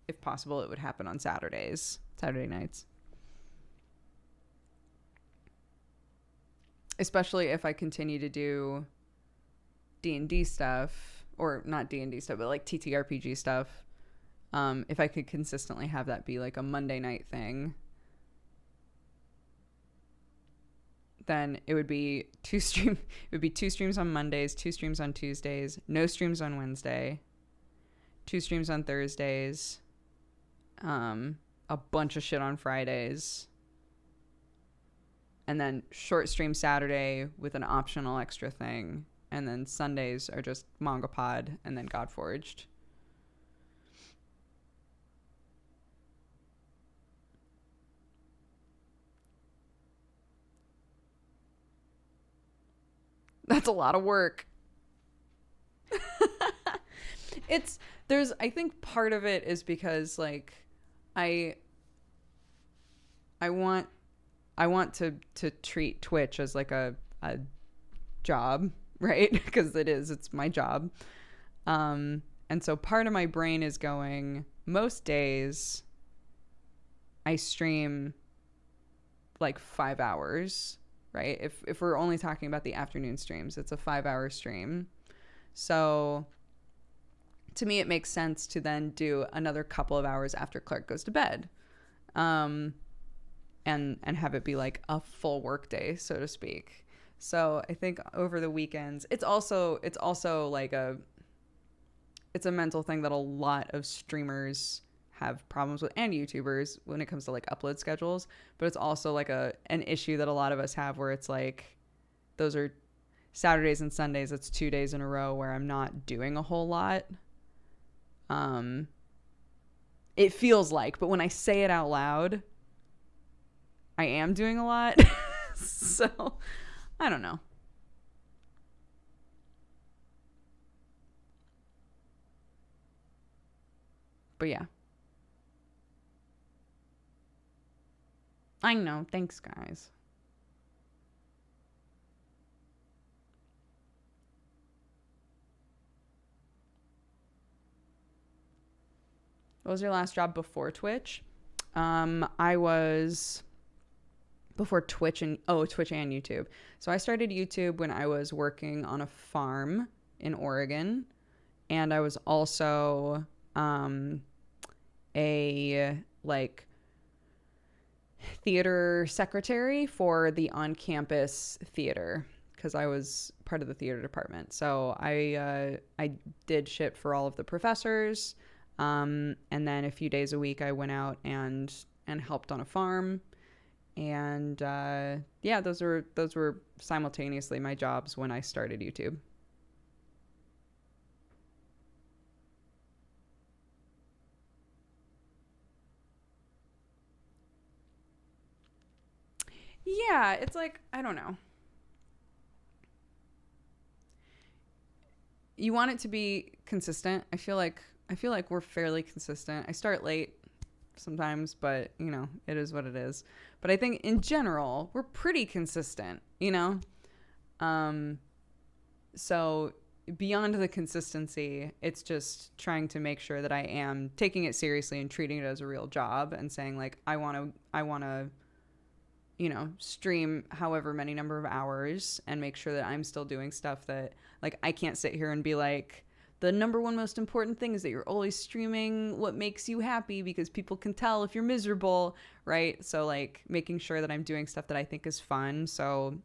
if possible, it would happen on Saturday nights. Especially if I continue to do D&D stuff, or not D&D stuff, but like TTRPG stuff. If I could consistently have that be like a Monday night thing, then it would be two streams on Mondays, 2 streams on Tuesdays, no streams on Wednesday, 2 streams on Thursdays, a bunch of shit on Fridays, and then short stream Saturday with an optional extra thing, and then Sundays are just Mangapod and then Godforged. That's a lot of work. I think part of it is because like I want I want to treat Twitch as like a job, right? Because it's my job. And so part of my brain is going, most days I stream like 5 hours, right? If we're only talking about the afternoon streams, it's a 5-hour stream. So to me, it makes sense to then do another couple of hours after Clark goes to bed. And have it be like a full work day, so to speak. So I think over the weekends, it's also like it's a mental thing that a lot of streamers have problems with, and YouTubers, when it comes to like upload schedules. But it's also like an issue that a lot of us have, where it's like those are Saturdays and Sundays. It's 2 days in a row where I'm not doing a whole lot. It feels like, but when I say it out loud, I am doing a lot. So I don't know. But yeah. I know. Thanks, guys. What was your last job before Twitch? I was before Twitch and YouTube. So I started YouTube when I was working on a farm in Oregon, and I was also a like theater secretary for the on-campus theater, because I was part of the theater department. So I did shit for all of the professors, and then a few days a week I went out and helped on a farm. And yeah, those were simultaneously my jobs when I started YouTube. Yeah, it's like, I don't know. You want it to be consistent. I feel like we're fairly consistent. I start late sometimes, but it is what it is. But I think in general, we're pretty consistent, So beyond the consistency, it's just trying to make sure that I am taking it seriously and treating it as a real job, and saying like, I want to stream however many number of hours, and make sure that I'm still doing stuff that, like, I can't sit here and be like, the number one most important thing is that you're always streaming what makes you happy, because people can tell if you're miserable, right? So like making sure that I'm doing stuff that I think is fun. So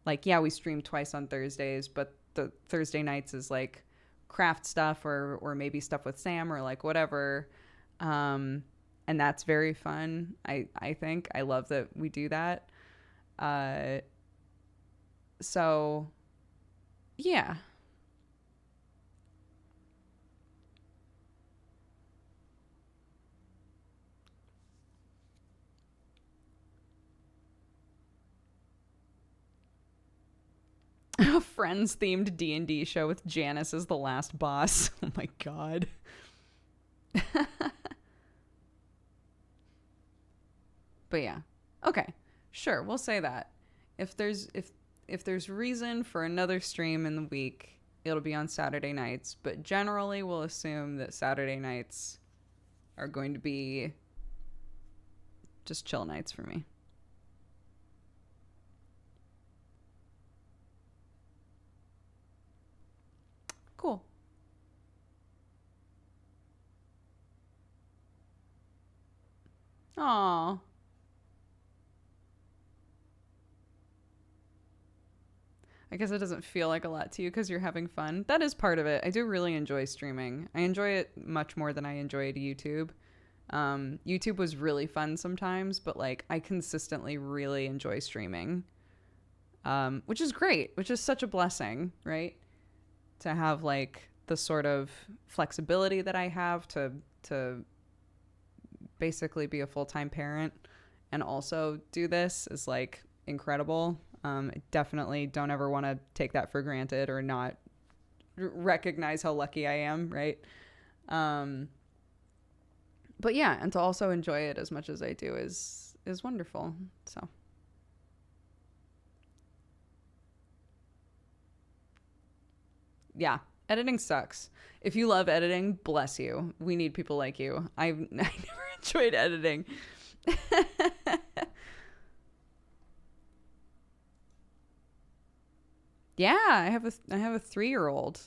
like, yeah, we stream twice on Thursdays, but the Thursday nights is like craft stuff or maybe stuff with Sam or like whatever. And that's very fun. I think I love that we do that. So yeah. A Friends themed D&D show with Janice as the last boss. Oh my god. But yeah. Okay. Sure, we'll say that. If there's reason for another stream in the week, it'll be on Saturday nights, but generally we'll assume that Saturday nights are going to be just chill nights for me. Cool. Aw. I guess it doesn't feel like a lot to you because you're having fun. That is part of it. I do really enjoy streaming. I enjoy it much more than I enjoyed YouTube. YouTube was really fun sometimes, but like I consistently really enjoy streaming, which is great, which is such a blessing, right? To have like the sort of flexibility that I have to basically be a full-time parent and also do this is like incredible. I definitely don't ever want to take that for granted or not recognize how lucky I am, right? But yeah, and to also enjoy it as much as I do is wonderful. So yeah, editing sucks. If you love editing, bless you. We need people like you. I never enjoyed editing. Yeah, I have a 3-year-old.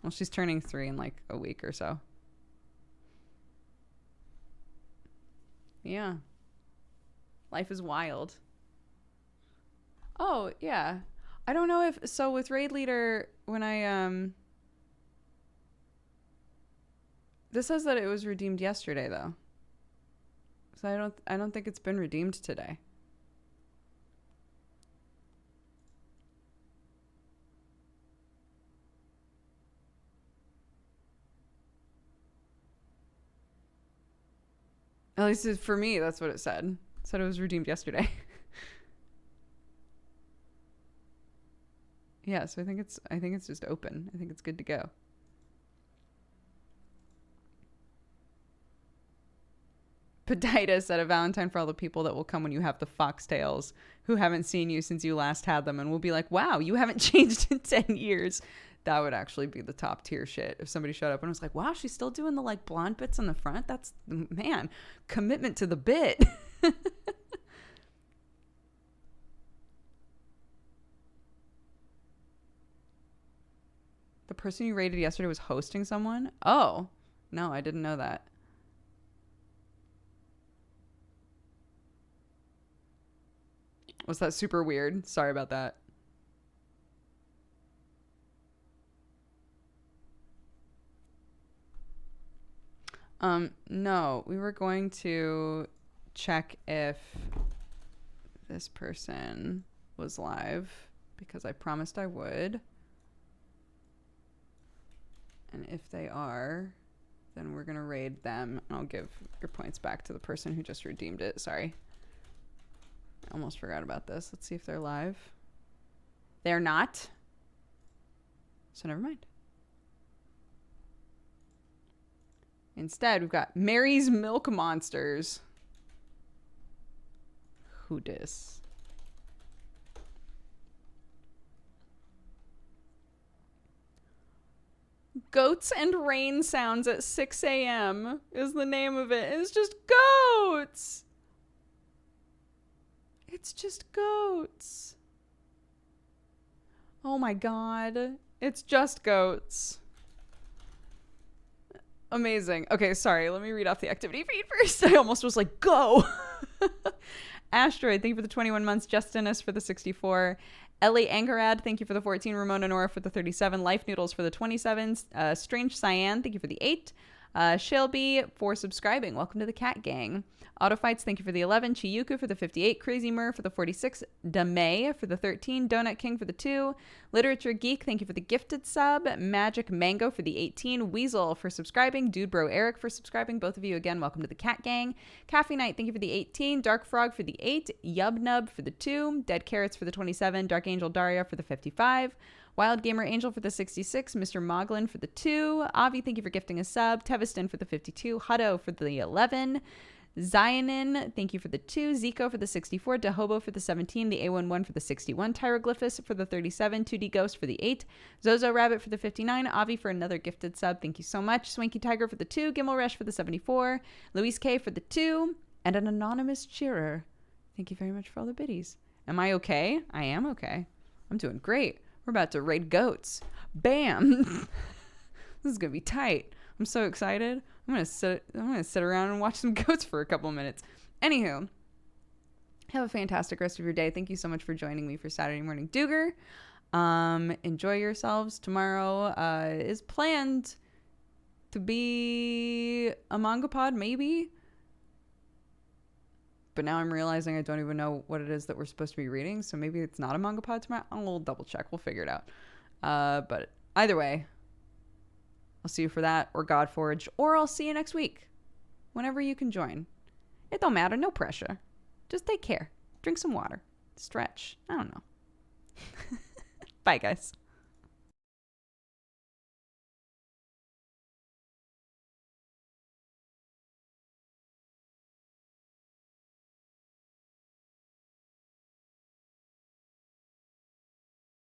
Well, she's turning 3 in like a week or so. Yeah. Life is wild. Oh, yeah. I don't know if so with Raid Leader when I this says that it was redeemed yesterday though. So I don't think it's been redeemed today. At least for me, that's what it said. It said it was redeemed yesterday. Yeah, so I think it's just open. I think it's good to go. Podida said a Valentine for all the people that will come when you have the foxtails who haven't seen you since you last had them and will be like, wow, you haven't changed in 10 years. That would actually be the top tier shit. If somebody showed up and was like, wow, she's still doing the like blonde bits on the front. That's, man, commitment to the bit. The person you rated yesterday was hosting someone? Oh, no, I didn't know that. Was that super weird? Sorry about that. No, we were going to check if this person was live because I promised I would. And if they are, then we're going to raid them. I'll give your points back to the person who just redeemed it. Sorry. I almost forgot about this. Let's see if they're live. They're not. So never mind. Instead, we've got Mary's Milk Monsters. Who dis? Goats and Rain Sounds at 6 a.m. is the name of it. It's just goats. It's just goats. Oh my god. It's just goats. Amazing. Okay, sorry. Let me read off the activity feed first. I almost was like, go. Asteroid, thank you for the 21 months. Justinus for the 64. Ellie Angarad, thank you for the 14. Ramona Nora for the 37. Life Noodles for the 27. Strange Cyan, thank you for the 8. Shelby for subscribing. Welcome to the Cat Gang. Autofights, thank you for the 11. Chiyuku for the 58. Crazy Mur for the 46. Damay for the 13. Donut King for the 2. Literature Geek, thank you for the gifted sub. Magic Mango for the 18. Weasel for subscribing. Dude Bro Eric for subscribing. Both of you again, welcome to the Cat Gang. Caffey Knight, thank you for the 18. Dark Frog for the 8. Yub Nub for the 2. Dead Carrots for the 27. Dark Angel Daria for the 55. Wild Gamer Angel for the 66. Mr. Moglin for the 2. Avi, thank you for gifting a sub. Teviston for the 52. Hutto for the 11. Zionin, thank you for the 2. Zico for the 64. Dahobo for the 17. The A11 for the 61. Tyroglyphus for the 37. 2D Ghost for the 8. Zozo Rabbit for the 59. Avi for another gifted sub. Thank you so much. Swanky Tiger for the 2. Gimel Resh for the 74. Luis K for the 2. And an anonymous cheerer. Thank you very much for all the biddies. Am I okay? I am okay. I'm doing great. We're about to raid goats. Bam! This is gonna be tight. I'm so excited. I'm gonna sit around and watch some goats for a couple minutes. Anywho, have a fantastic rest of your day. Thank you so much for joining me for Saturday Morning DOOGER. Enjoy yourselves. Tomorrow is planned to be a manga pod, maybe. But now I'm realizing I don't even know what it is that we're supposed to be reading. So maybe it's not a manga pod tomorrow. I'll double check. We'll figure it out. But either way, I'll see you for that or Godforge, or I'll see you next week whenever you can join. It don't matter. No pressure. Just take care. Drink some water. Stretch. I don't know. Bye, guys.